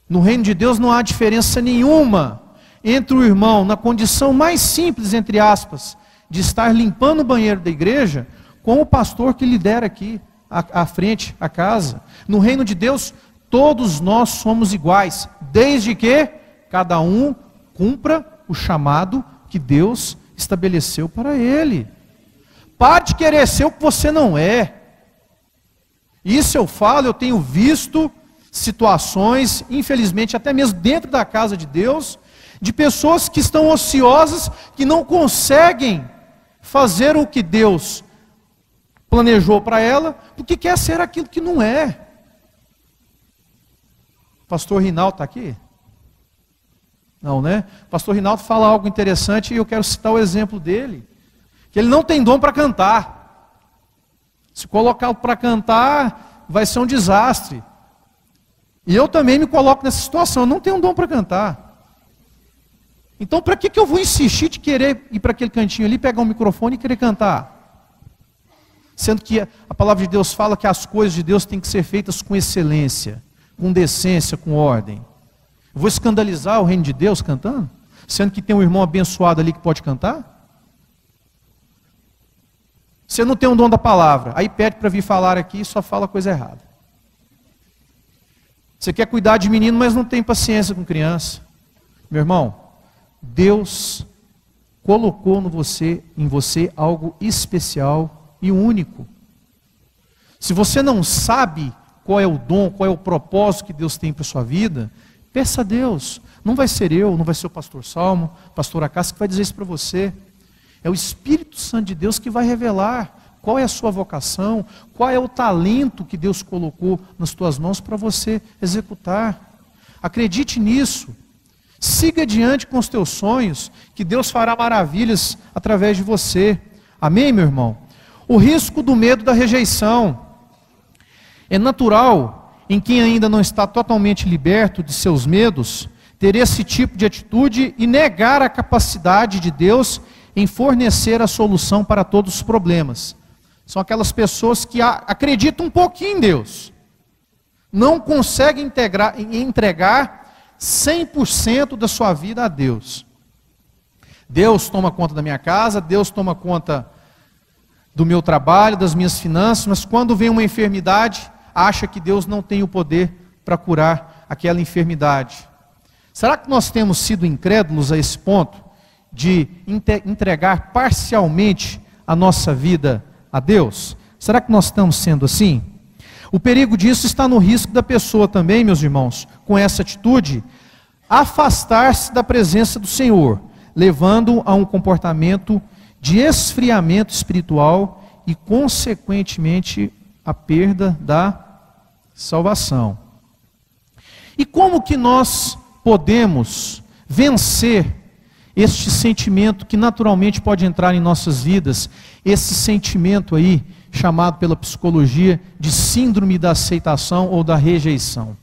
No reino de Deus não há diferença nenhuma entre o irmão, na condição mais simples, entre aspas, de estar limpando o banheiro da igreja, com o pastor que lidera aqui, à frente, a casa. No reino de Deus, todos nós somos iguais, desde que cada um cumpra o chamado que Deus estabeleceu para ele. Pare de querer ser o que você não é. Isso eu falo, eu tenho visto situações, infelizmente até mesmo dentro da casa de Deus, de pessoas que estão ociosas, que não conseguem fazer o que Deus planejou para ela, porque quer ser aquilo que não é. Pastor Rinaldo está aqui? Não, né? Pastor Rinaldo fala algo interessante e eu quero citar o exemplo dele. Que ele não tem dom para cantar. Se colocá-lo para cantar, vai ser um desastre. E eu também me coloco nessa situação, eu não tenho dom para cantar. Então, para que eu vou insistir de querer ir para aquele cantinho ali, pegar um microfone e querer cantar? Sendo que a palavra de Deus fala que as coisas de Deus têm que ser feitas com excelência, com decência, com ordem. Eu vou escandalizar o reino de Deus cantando? Sendo que tem um irmão abençoado ali que pode cantar? Você não tem um dom da palavra, aí pede para vir falar aqui e só fala coisa errada. Você quer cuidar de menino, mas não tem paciência com criança. Meu irmão, Deus colocou em você algo especial e único. Se você não sabe qual é o dom, qual é o propósito que Deus tem para a sua vida, peça a Deus. Não vai ser eu, não vai ser o pastor Salmo, pastor Acácio que vai dizer isso para você. É o Espírito Santo de Deus que vai revelar qual é a sua vocação, qual é o talento que Deus colocou nas tuas mãos para você executar. Acredite nisso. Siga adiante com os teus sonhos, que Deus fará maravilhas através de você. Amém, meu irmão? O risco do medo da rejeição. É natural, em quem ainda não está totalmente liberto de seus medos, ter esse tipo de atitude e negar a capacidade de Deus em fornecer a solução para todos os problemas. São aquelas pessoas que acreditam um pouquinho em Deus, não conseguem entregar 100% da sua vida a Deus. Deus toma conta da minha casa, Deus toma conta do meu trabalho, das minhas finanças, mas quando vem uma enfermidade, acha que Deus não tem o poder para curar aquela enfermidade. Será que nós temos sido incrédulos a esse ponto de entregar parcialmente a nossa vida a Deus? Será que nós estamos sendo assim? O perigo disso está no risco da pessoa também, meus irmãos, com essa atitude, afastar-se da presença do Senhor, levando a um comportamento de esfriamento espiritual e, consequentemente, a perda da salvação. E como que nós podemos vencer este sentimento que naturalmente pode entrar em nossas vidas, esse sentimento aí, chamado pela psicologia de síndrome da aceitação ou da rejeição?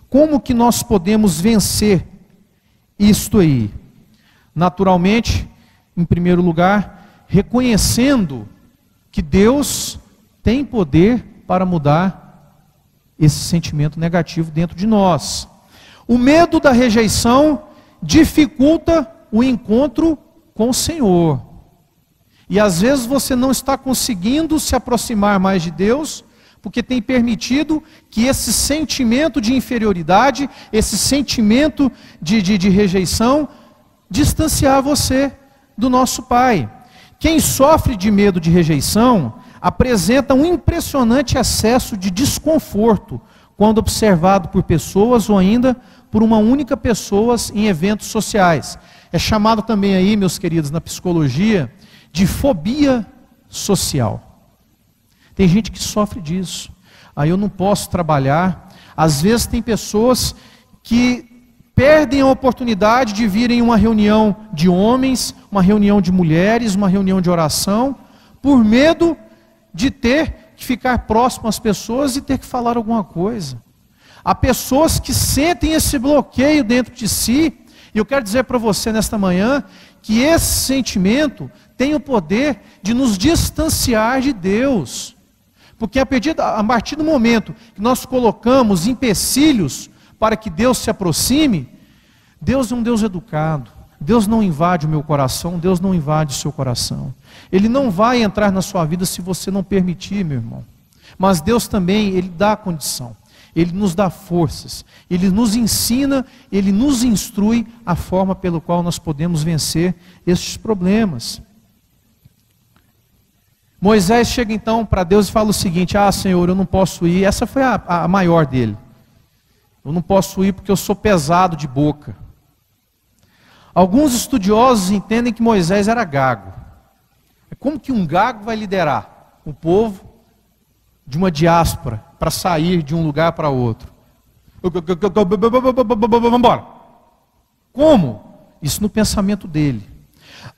Como que nós podemos vencer isto aí? Naturalmente, em primeiro lugar, reconhecendo que Deus tem poder para mudar esse sentimento negativo dentro de nós. O medo da rejeição dificulta o encontro com o Senhor. E às vezes você não está conseguindo se aproximar mais de Deus, porque tem permitido que esse sentimento de inferioridade, esse sentimento de rejeição, distanciar você do nosso Pai. Quem sofre de medo de rejeição apresenta um impressionante excesso de desconforto quando observado por pessoas ou ainda por uma única pessoa em eventos sociais. É chamado também aí, meus queridos, na psicologia, de fobia social. Tem gente que sofre disso. Aí eu não posso trabalhar. Às vezes tem pessoas que perdem a oportunidade de virem em uma reunião de homens, uma reunião de mulheres, uma reunião de oração, por medo de ter que ficar próximo às pessoas e ter que falar alguma coisa. Há pessoas que sentem esse bloqueio dentro de si, e eu quero dizer para você nesta manhã, que esse sentimento tem o poder de nos distanciar de Deus. Porque a partir do momento que nós colocamos empecilhos para que Deus se aproxime, Deus é um Deus educado. Deus não invade o meu coração, Deus não invade o seu coração. Ele não vai entrar na sua vida se você não permitir, meu irmão. Mas Deus também, Ele dá a condição. Ele nos dá forças, Ele nos ensina, Ele nos instrui a forma pela qual nós podemos vencer estes problemas. Moisés chega então para Deus e fala o seguinte: ah, Senhor, eu não posso ir. Essa foi a maior dele. Eu não posso ir porque eu sou pesado de boca. Alguns estudiosos entendem que Moisés era gago. Como que um gago vai liderar o povo de uma diáspora para sair de um lugar para outro? Vamos embora. Como? Isso no pensamento dele.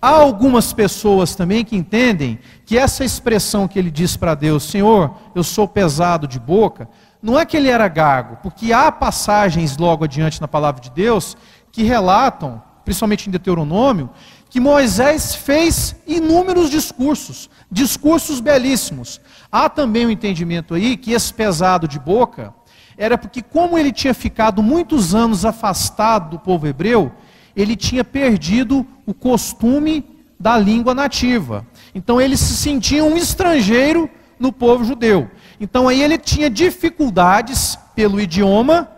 Há algumas pessoas também que entendem que essa expressão que ele diz para Deus, Senhor, eu sou pesado de boca, não é que ele era gago, porque há passagens logo adiante na palavra de Deus que relatam, principalmente em Deuteronômio, que Moisés fez inúmeros discursos belíssimos. Há também um entendimento aí que esse pesado de boca era porque, como ele tinha ficado muitos anos afastado do povo hebreu, ele tinha perdido o costume da língua nativa. Então ele se sentia um estrangeiro no povo judeu. Então aí ele tinha dificuldades pelo idioma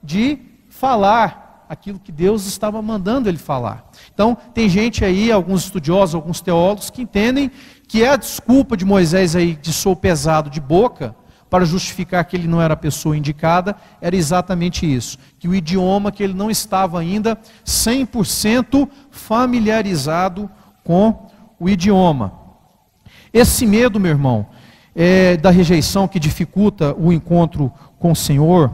de falar aquilo que Deus estava mandando ele falar. Então tem gente aí, alguns estudiosos, alguns teólogos que entendem que é a desculpa de Moisés aí de sou pesado de boca, para justificar que ele não era a pessoa indicada, era exatamente isso, que o idioma, que ele não estava ainda 100% familiarizado com o idioma. Esse medo, meu irmão, da rejeição que dificulta o encontro com o Senhor,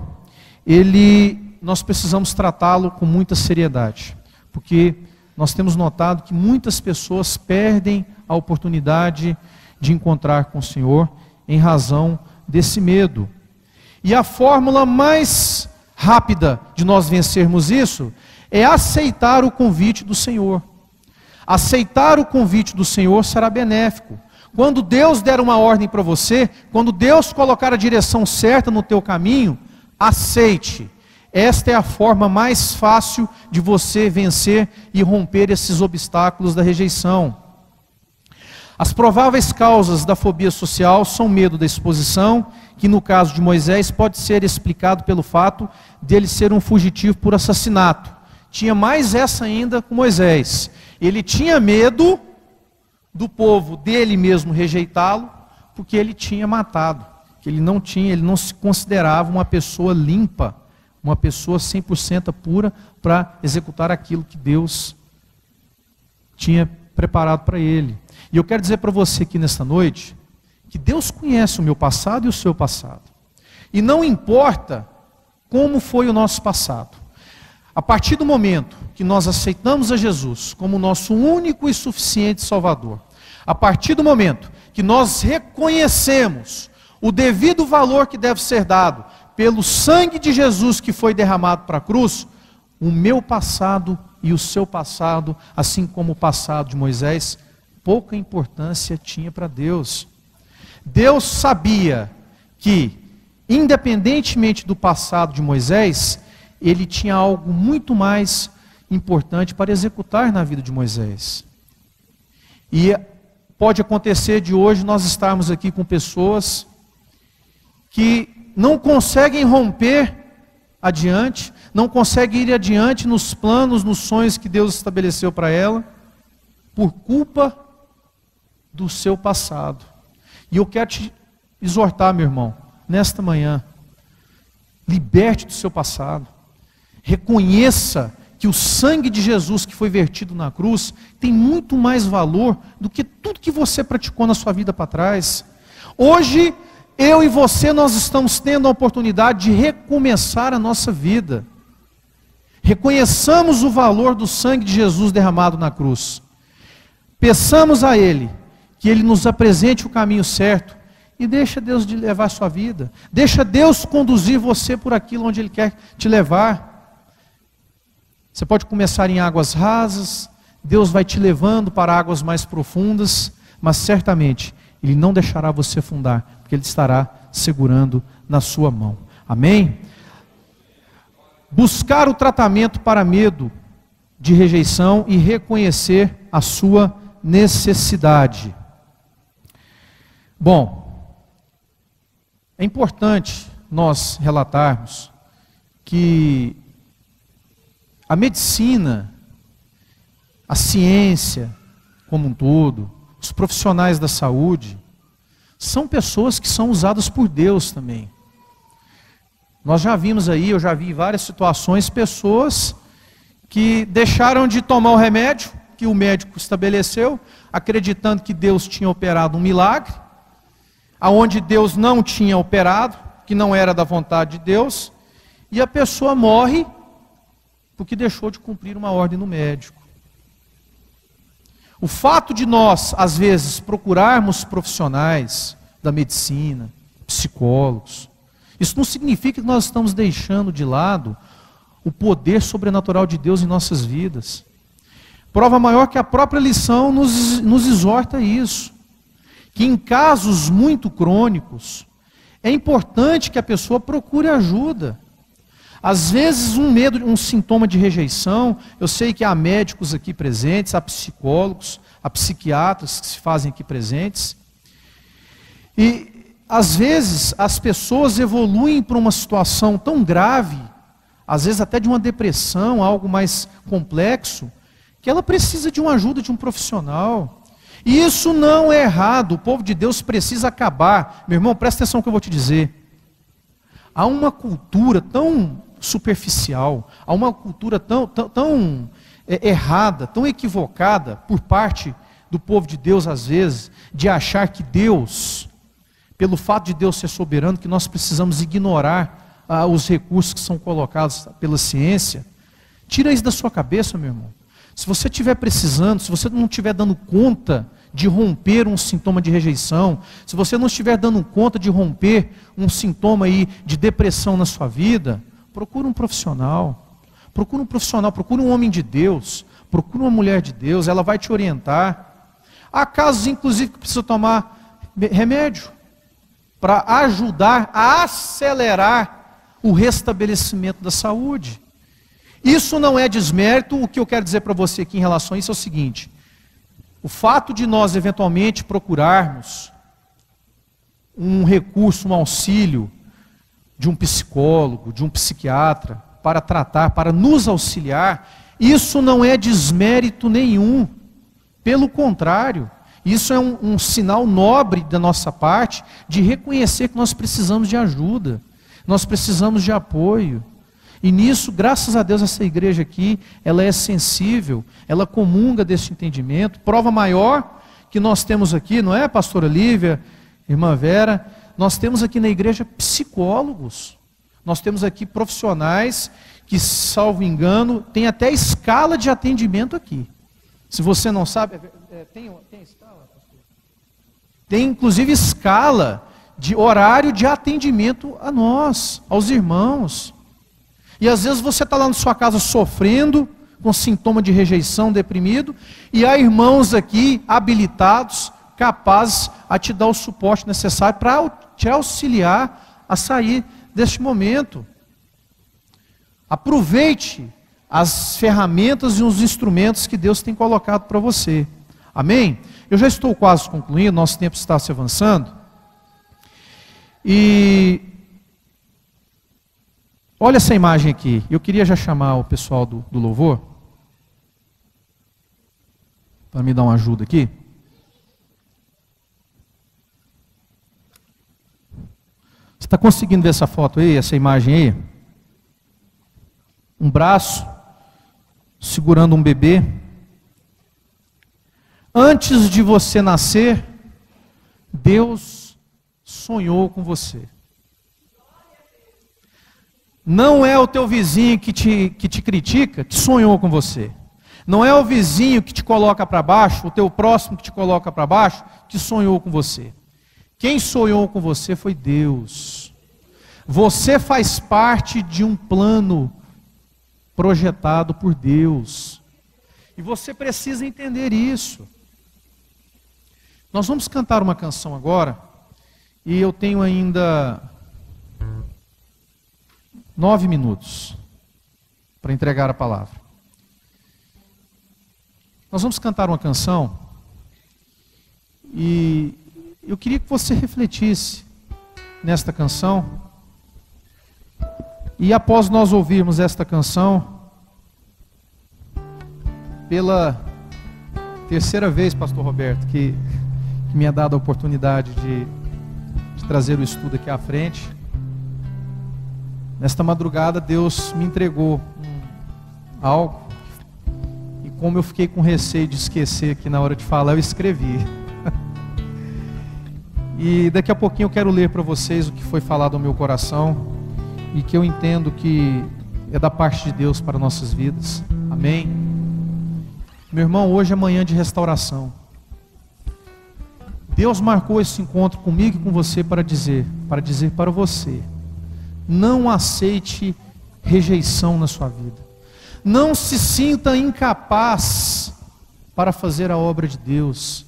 nós precisamos tratá-lo com muita seriedade, porque nós temos notado que muitas pessoas perdem a oportunidade de encontrar com o Senhor em razão desse medo. E a fórmula mais rápida de nós vencermos isso é aceitar o convite do Senhor. Aceitar o convite do Senhor será benéfico. Quando Deus der uma ordem para você, quando Deus colocar a direção certa no teu caminho, aceite. Esta é a forma mais fácil de você vencer e romper esses obstáculos da rejeição. As prováveis causas da fobia social são medo da exposição, que no caso de Moisés pode ser explicado pelo fato dele ser um fugitivo por assassinato. Tinha mais essa ainda com Moisés. Ele tinha medo do povo dele mesmo rejeitá-lo, porque ele tinha matado. Que ele não se considerava uma pessoa limpa, uma pessoa 100% pura para executar aquilo que Deus tinha preparado para ele. E eu quero dizer para você aqui nesta noite, que Deus conhece o meu passado e o seu passado. E não importa como foi o nosso passado. A partir do momento que nós aceitamos a Jesus como nosso único e suficiente Salvador, a partir do momento que nós reconhecemos o devido valor que deve ser dado pelo sangue de Jesus que foi derramado para a cruz, o meu passado e o seu passado, assim como o passado de Moisés, pouca importância tinha para Deus. Deus sabia que, independentemente do passado de Moisés, ele tinha algo muito mais importante para executar na vida de Moisés. E pode acontecer de hoje nós estarmos aqui com pessoas que não conseguem romper adiante, não conseguem ir adiante nos planos, nos sonhos que Deus estabeleceu para ela, por culpa do seu passado. E eu quero te exortar, meu irmão, nesta manhã, liberte do seu passado, reconheça que o sangue de Jesus que foi vertido na cruz tem muito mais valor do que tudo que você praticou na sua vida para trás. Hoje, eu e você, nós estamos tendo a oportunidade de recomeçar a nossa vida. Reconheçamos o valor do sangue de Jesus derramado na cruz. Peçamos a Ele que Ele nos apresente o caminho certo e deixa Deus de levar a sua vida. Deixa Deus conduzir você por aquilo onde Ele quer te levar. Você pode começar em águas rasas, Deus vai te levando para águas mais profundas, mas certamente Ele não deixará você afundar, porque Ele estará segurando na sua mão. Amém? Buscar o tratamento para medo de rejeição e reconhecer a sua necessidade. Bom, é importante nós relatarmos que a medicina, a ciência como um todo, os profissionais da saúde, são pessoas que são usadas por Deus também. Nós já vimos aí, eu já vi em várias situações, pessoas que deixaram de tomar o remédio que o médico estabeleceu, acreditando que Deus tinha operado um milagre, aonde Deus não tinha operado, que não era da vontade de Deus, e a pessoa morre porque deixou de cumprir uma ordem do médico. O fato de nós, às vezes, procurarmos profissionais da medicina, psicólogos, isso não significa que nós estamos deixando de lado o poder sobrenatural de Deus em nossas vidas. Prova maior que a própria lição nos exorta a isso. Que em casos muito crônicos, é importante que a pessoa procure ajuda. Às vezes um medo, um sintoma de rejeição, eu sei que há médicos aqui presentes, há psicólogos, há psiquiatras que se fazem aqui presentes. E às vezes as pessoas evoluem para uma situação tão grave, às vezes até de uma depressão, algo mais complexo, que ela precisa de uma ajuda de um profissional. E isso não é errado, o povo de Deus precisa acabar. Meu irmão, presta atenção no que eu vou te dizer. Há uma cultura tão superficial, há uma cultura tão errada, tão equivocada por parte do povo de Deus às vezes, de achar que Deus, pelo fato de Deus ser soberano, que nós precisamos ignorar os recursos que são colocados pela ciência. Tira isso da sua cabeça, meu irmão. Se você estiver precisando, se você não estiver dando conta de romper um sintoma de rejeição, se você não estiver dando conta de romper um sintoma aí de depressão na sua vida, procure um profissional. Procure um profissional, procure um homem de Deus, procure uma mulher de Deus, ela vai te orientar. Há casos, inclusive, que precisa tomar remédio para ajudar a acelerar o restabelecimento da saúde. Isso não é desmérito. O que eu quero dizer para você aqui em relação a isso é o seguinte: o fato de nós eventualmente procurarmos um recurso, um auxílio de um psicólogo, de um psiquiatra, para tratar, para nos auxiliar, isso não é desmérito nenhum. Pelo contrário, isso é um sinal nobre da nossa parte de reconhecer que nós precisamos de ajuda, nós precisamos de apoio. E nisso, graças a Deus, essa igreja aqui, ela é sensível, ela comunga desse entendimento. Prova maior que nós temos aqui, não é, pastora Lívia, irmã Vera? Nós temos aqui na igreja psicólogos. Nós temos aqui profissionais que, salvo engano, tem até escala de atendimento aqui. Se você não sabe, tem escala, pastor? Tem inclusive escala de horário de atendimento a nós, aos irmãos. E às vezes você está lá na sua casa sofrendo, com sintoma de rejeição, deprimido, e há irmãos aqui habilitados, capazes a te dar o suporte necessário para te auxiliar a sair deste momento. Aproveite as ferramentas e os instrumentos que Deus tem colocado para você. Amém? Eu já estou quase concluindo, nosso tempo está se avançando. E olha essa imagem aqui. Eu queria já chamar o pessoal do louvor para me dar uma ajuda aqui. Você está conseguindo ver essa foto aí, essa imagem aí? Um braço segurando um bebê. Antes de você nascer, Deus sonhou com você. Não é o teu vizinho que te critica, que sonhou com você. Não é o vizinho que te coloca para baixo, o teu próximo que te coloca para baixo, que sonhou com você. Quem sonhou com você foi Deus. Você faz parte de um plano projetado por Deus. E você precisa entender isso. Nós vamos cantar uma canção agora, e eu tenho ainda 9 minutos para entregar a palavra. Nós vamos cantar uma canção e eu queria que você refletisse nesta canção E após nós ouvirmos esta canção, pela terceira vez, pastor Roberto, que me é dado a oportunidade de trazer o estudo aqui à frente, nesta madrugada Deus me entregou algo, e como eu fiquei com receio de esquecer aqui na hora de falar, eu escrevi. E daqui a pouquinho eu quero ler para vocês o que foi falado ao meu coração, e que eu entendo que é da parte de Deus para nossas vidas. Amém? Meu irmão, hoje é manhã de restauração. Deus marcou esse encontro comigo e com você para dizer para você: não aceite rejeição na sua vida. Não se sinta incapaz para fazer a obra de Deus.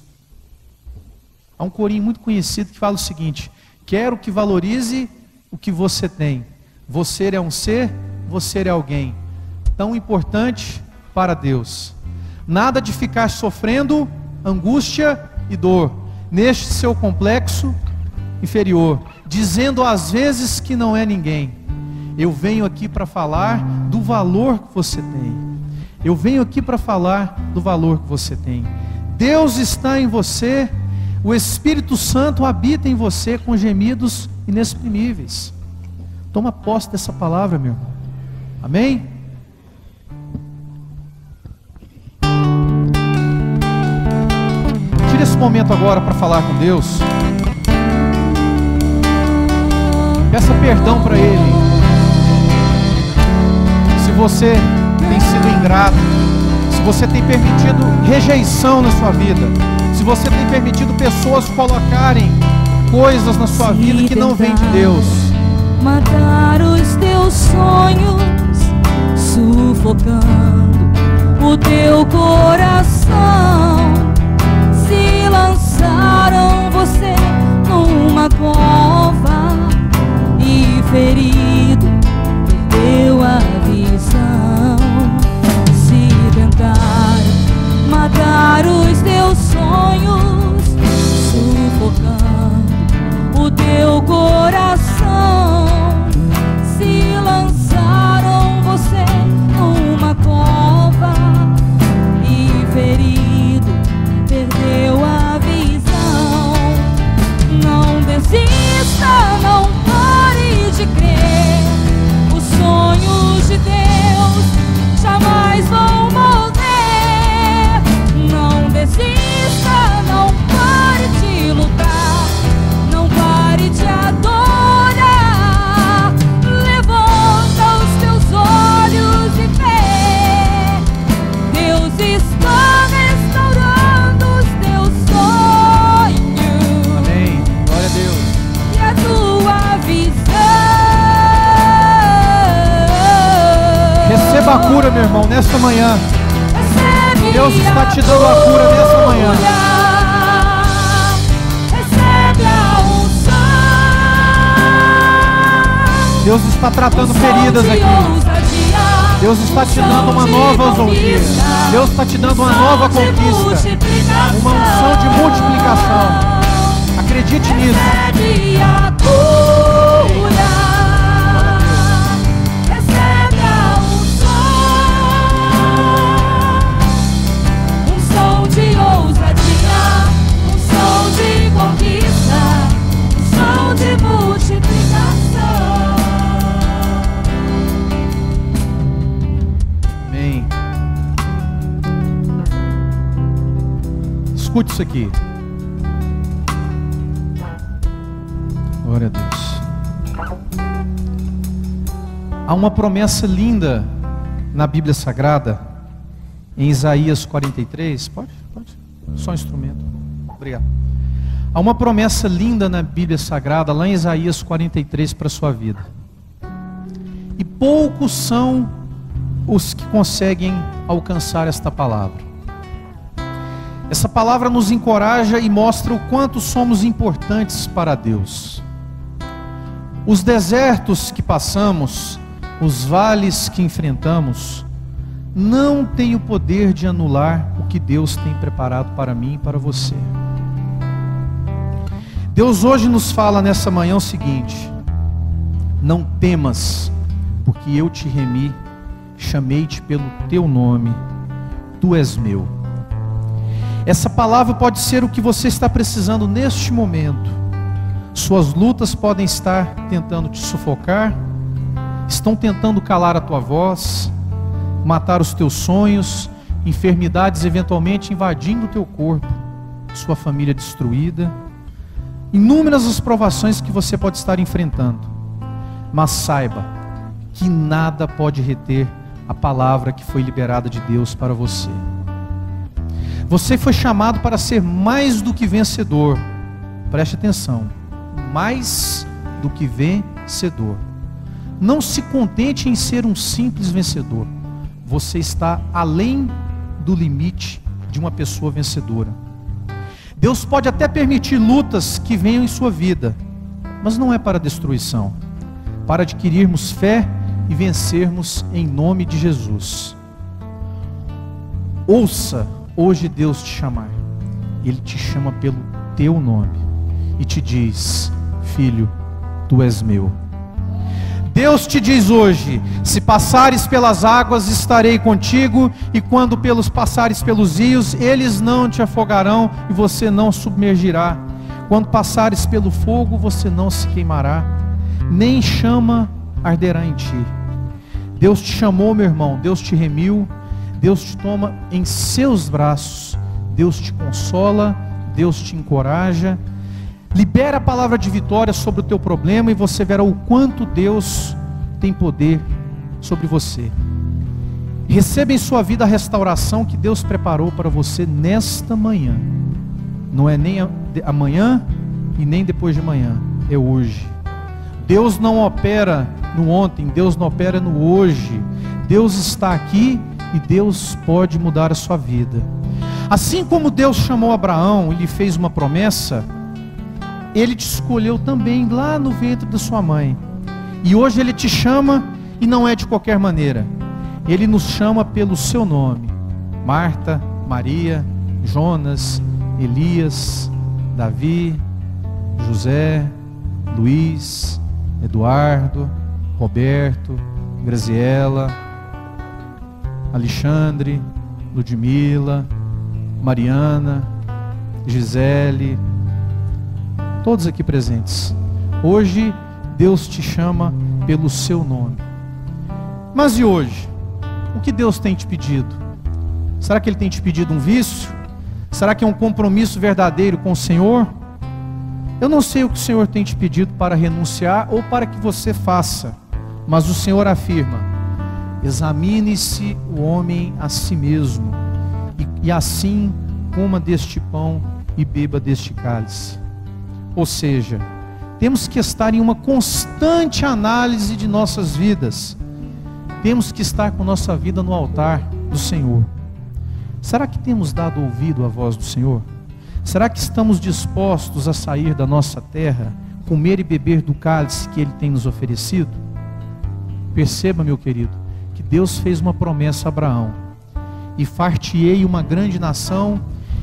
Há um corinho muito conhecido que fala o seguinte: quero que valorize o que você tem. Você é um ser, você é alguém tão importante para Deus. Nada de ficar sofrendo angústia e dor neste seu complexo inferior, dizendo às vezes que não é ninguém. Eu venho aqui para falar do valor que você tem. Eu venho aqui para falar do valor que você tem. Deus está em você, o Espírito Santo habita em você com gemidos inexprimíveis. Toma posse dessa palavra, meu irmão. Amém? Tire esse momento agora para falar com Deus. Peça perdão para Ele. Se você tem sido ingrato, se você tem permitido rejeição na sua vida, se você tem permitido pessoas colocarem coisas na sua vida que não vêm de Deus. Matar os teus sonhos, sufocando o teu coração. Se lançaram você numa cova e ferido perdeu a visão. Se tentaram matar os teus sonhos, sufocando o teu coração. Se lançaram você numa cova e ferido perdeu a visão. Não desista, não pare de crer. Os sonhos de Deus jamais vão morrer. Não desista, não pare de lutar, não pare de adorar. Levanta os teus olhos e vê, Deus está restaurando os teus sonhos. Amém. Glória a Deus. E a tua visão. Receba a cura, meu irmão, nesta manhã. Recebe Deus está te dando a cura nessa manhã. Recebe a unção. Deus está tratando feridas aqui. Deus está te dando uma nova ousadia. Deus está te dando uma nova conquista. Uma unção de multiplicação. Acredite nisso. Recebe a cura. Recebe a unção. Unção de ousadia, unção de conquista, unção de multiplicação. Amém. Escute isso aqui. Glória a Deus. Há uma promessa linda na Bíblia Sagrada, em Isaías 43. Pode? Só um instrumento. Obrigado. Há uma promessa linda na Bíblia Sagrada, lá em Isaías 43, para a sua vida. E poucos são os que conseguem alcançar esta palavra. Essa palavra nos encoraja e mostra o quanto somos importantes para Deus. Os desertos que passamos, os vales que enfrentamos, não têm o poder de anular o que Deus tem preparado para mim e para você. Deus hoje nos fala nessa manhã o seguinte: não temas, que eu te remi, chamei-te pelo teu nome, tu és meu. Essa palavra pode ser o que você está precisando neste momento. Suas lutas podem estar tentando te sufocar, estão tentando calar a tua voz, matar os teus sonhos, enfermidades eventualmente invadindo o teu corpo, sua família destruída, inúmeras as provações que você pode estar enfrentando. Mas saiba que nada pode reter a palavra que foi liberada de Deus para você. Você foi chamado para ser mais do que vencedor. Preste atenção, mais do que vencedor. Não se contente em ser um simples vencedor. Você está além do limite de uma pessoa vencedora. Deus pode até permitir lutas que venham em sua vida, mas não é para destruição, para adquirirmos fé e vencermos em nome de Jesus. Ouça hoje Deus te chamar. Ele te chama pelo teu nome e te diz: filho, tu és meu. Deus te diz hoje: se passares pelas águas, estarei contigo, e quando passares pelos rios, eles não te afogarão e você não submergirá. Quando passares pelo fogo, você não se queimará, nem chama arderá em ti. Deus te chamou, meu irmão, Deus te remiu, Deus te toma em seus braços, Deus te consola, Deus te encoraja. Libera a palavra de vitória sobre o teu problema e você verá o quanto Deus tem poder sobre você. Receba em sua vida a restauração que Deus preparou para você nesta manhã. Não é nem amanhã e nem depois de amanhã, é hoje. Deus não opera no ontem, Deus não opera no hoje. Deus está aqui e Deus pode mudar a sua vida. Assim como Deus chamou Abraão e lhe fez uma promessa, Ele te escolheu também lá no ventre da sua mãe. E hoje Ele te chama, e não é de qualquer maneira. Ele nos chama pelo seu nome: Marta, Maria, Jonas, Elias, Davi, José, Luiz, Eduardo, Roberto, Graziela, Alexandre, Ludmila, Mariana, Gisele, todos aqui presentes. Hoje Deus te chama pelo seu nome. Mas e hoje? O que Deus tem te pedido? Será que Ele tem te pedido um vício? Será que é um compromisso verdadeiro com o Senhor? Eu não sei o que o Senhor tem te pedido para renunciar ou para que você faça, mas o Senhor afirma: examine-se o homem a si mesmo, e assim coma deste pão e beba deste cálice. Ou seja, temos que estar em uma constante análise de nossas vidas. Temos que estar com nossa vida no altar do Senhor. Será que temos dado ouvido à voz do Senhor? Será que estamos dispostos a sair da nossa terra, comer e beber do cálice que Ele tem nos oferecido? Perceba, meu querido, que Deus fez uma promessa a Abraão: e far-te-ei uma grande nação,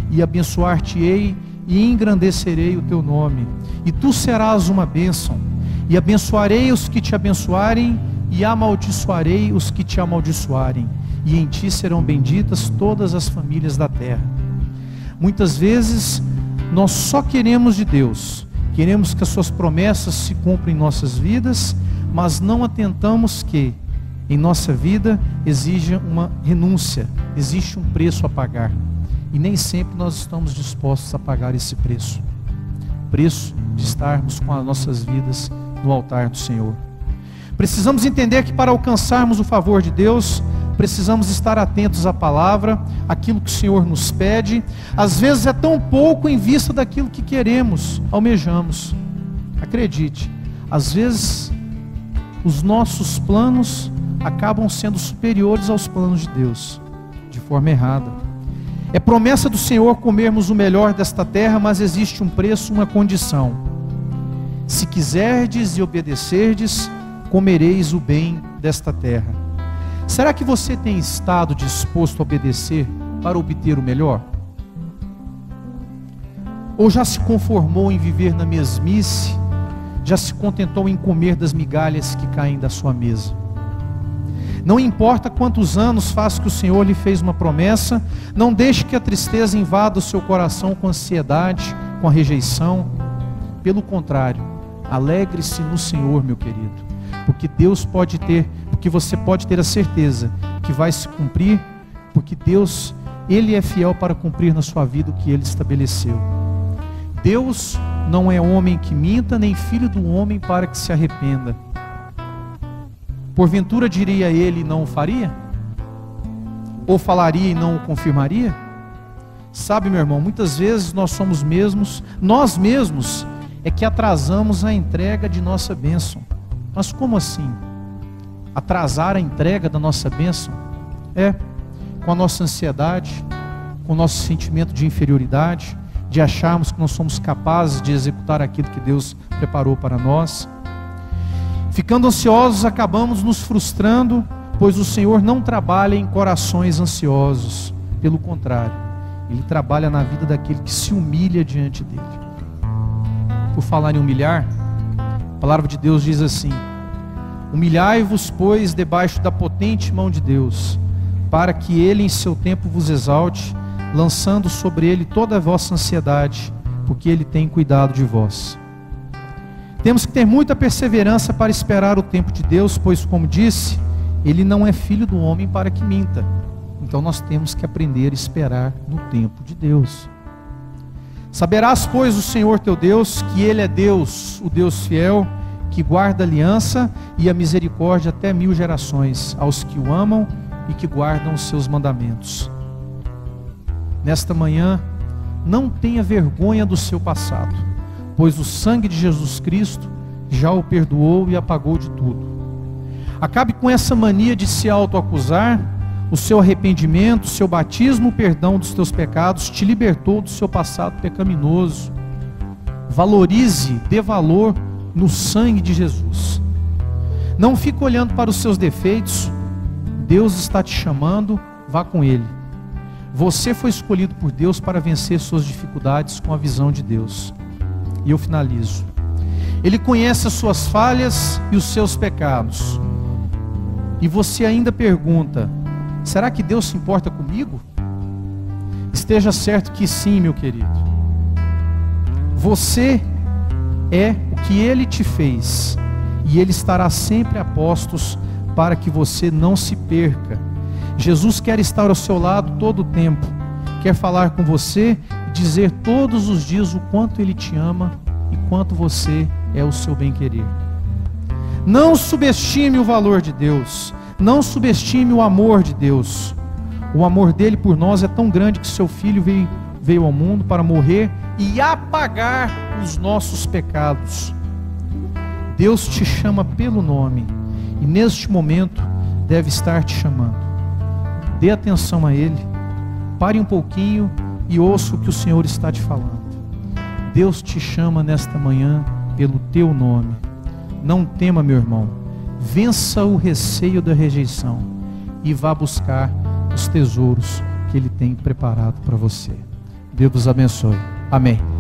e abençoar-te-ei, e engrandecerei o teu nome, e tu serás uma bênção, e abençoarei os que te abençoarem, e amaldiçoarei os que te amaldiçoarem, e em ti serão benditas todas as famílias da terra. Muitas vezes nós só queremos de Deus, queremos que as suas promessas se cumpram em nossas vidas, mas não atentamos que em nossa vida exige uma renúncia, existe um preço a pagar, e nem sempre nós estamos dispostos a pagar esse preço de estarmos com as nossas vidas no altar do Senhor. Precisamos entender que para alcançarmos o favor de Deus, precisamos estar atentos à palavra, aquilo que o Senhor nos pede. Às vezes é tão pouco em vista daquilo que queremos, almejamos. Acredite, às vezes os nossos planos acabam sendo superiores aos planos de Deus, de forma errada. É promessa do Senhor comermos o melhor desta terra, mas existe um preço, uma condição: se quiserdes e obedecerdes, comereis o bem desta terra. Será que você tem estado disposto a obedecer para obter o melhor? Ou já se conformou em viver na mesmice, já se contentou em comer das migalhas que caem da sua mesa? Não importa quantos anos faz que o Senhor lhe fez uma promessa, não deixe que a tristeza invada o seu coração com ansiedade, com a rejeição. Pelo contrário, alegre-se no Senhor, meu querido, porque você pode ter a certeza que vai se cumprir, porque Deus, Ele é fiel para cumprir na sua vida o que Ele estabeleceu. Deus não é homem que minta, nem filho do homem para que se arrependa. Porventura diria Ele e não o faria? Ou falaria e não o confirmaria? Sabe, meu irmão, muitas vezes nós mesmos é que atrasamos a entrega de nossa bênção. Mas como assim? Atrasar a entrega da nossa bênção? Com a nossa ansiedade, com o nosso sentimento de inferioridade, de acharmos que não somos capazes de executar aquilo que Deus preparou para nós. Ficando ansiosos, acabamos nos frustrando, pois o Senhor não trabalha em corações ansiosos. Pelo contrário, Ele trabalha na vida daquele que se humilha diante dEle. Por falar em humilhar, a palavra de Deus diz assim: humilhai-vos, pois, debaixo da potente mão de Deus, para que Ele em seu tempo vos exalte, lançando sobre Ele toda a vossa ansiedade, porque Ele tem cuidado de vós. Temos que ter muita perseverança para esperar o tempo de Deus, pois, como disse, Ele não é filho do homem para que minta. Então nós temos que aprender a esperar no tempo de Deus. Saberás, pois, o Senhor teu Deus, que Ele é Deus, o Deus fiel, que guarda a aliança e a misericórdia até 1000 gerações, aos que o amam e que guardam os seus mandamentos. Nesta manhã, não tenha vergonha do seu passado, pois o sangue de Jesus Cristo já o perdoou e apagou de tudo. Acabe com essa mania de se autoacusar. O seu arrependimento, o seu batismo, o perdão dos teus pecados te libertou do seu passado pecaminoso. Valorize, dê valor no sangue de Jesus. Não fique olhando para os seus defeitos. Deus está te chamando, vá com Ele. Você foi escolhido por Deus para vencer suas dificuldades com a visão de Deus. E eu finalizo. Ele conhece as suas falhas e os seus pecados. E você ainda pergunta: será que Deus se importa comigo? Esteja certo que sim, meu querido. Você é o que Ele te fez, e Ele estará sempre a postos para que você não se perca. Jesus quer estar ao seu lado todo o tempo, quer falar com você e dizer todos os dias o quanto Ele te ama e quanto você é o seu bem-querer. Não subestime o valor de Deus, não subestime o amor de Deus. O amor dele por nós é tão grande que seu Filho veio ao mundo para morrer e apagar os nossos pecados. Deus te chama pelo nome e neste momento deve estar te chamando. Dê atenção a Ele, pare um pouquinho e ouça o que o Senhor está te falando. Deus te chama nesta manhã pelo teu nome. Não tema, meu irmão, vença o receio da rejeição e vá buscar os tesouros que Ele tem preparado para você. Deus vos abençoe. Amém.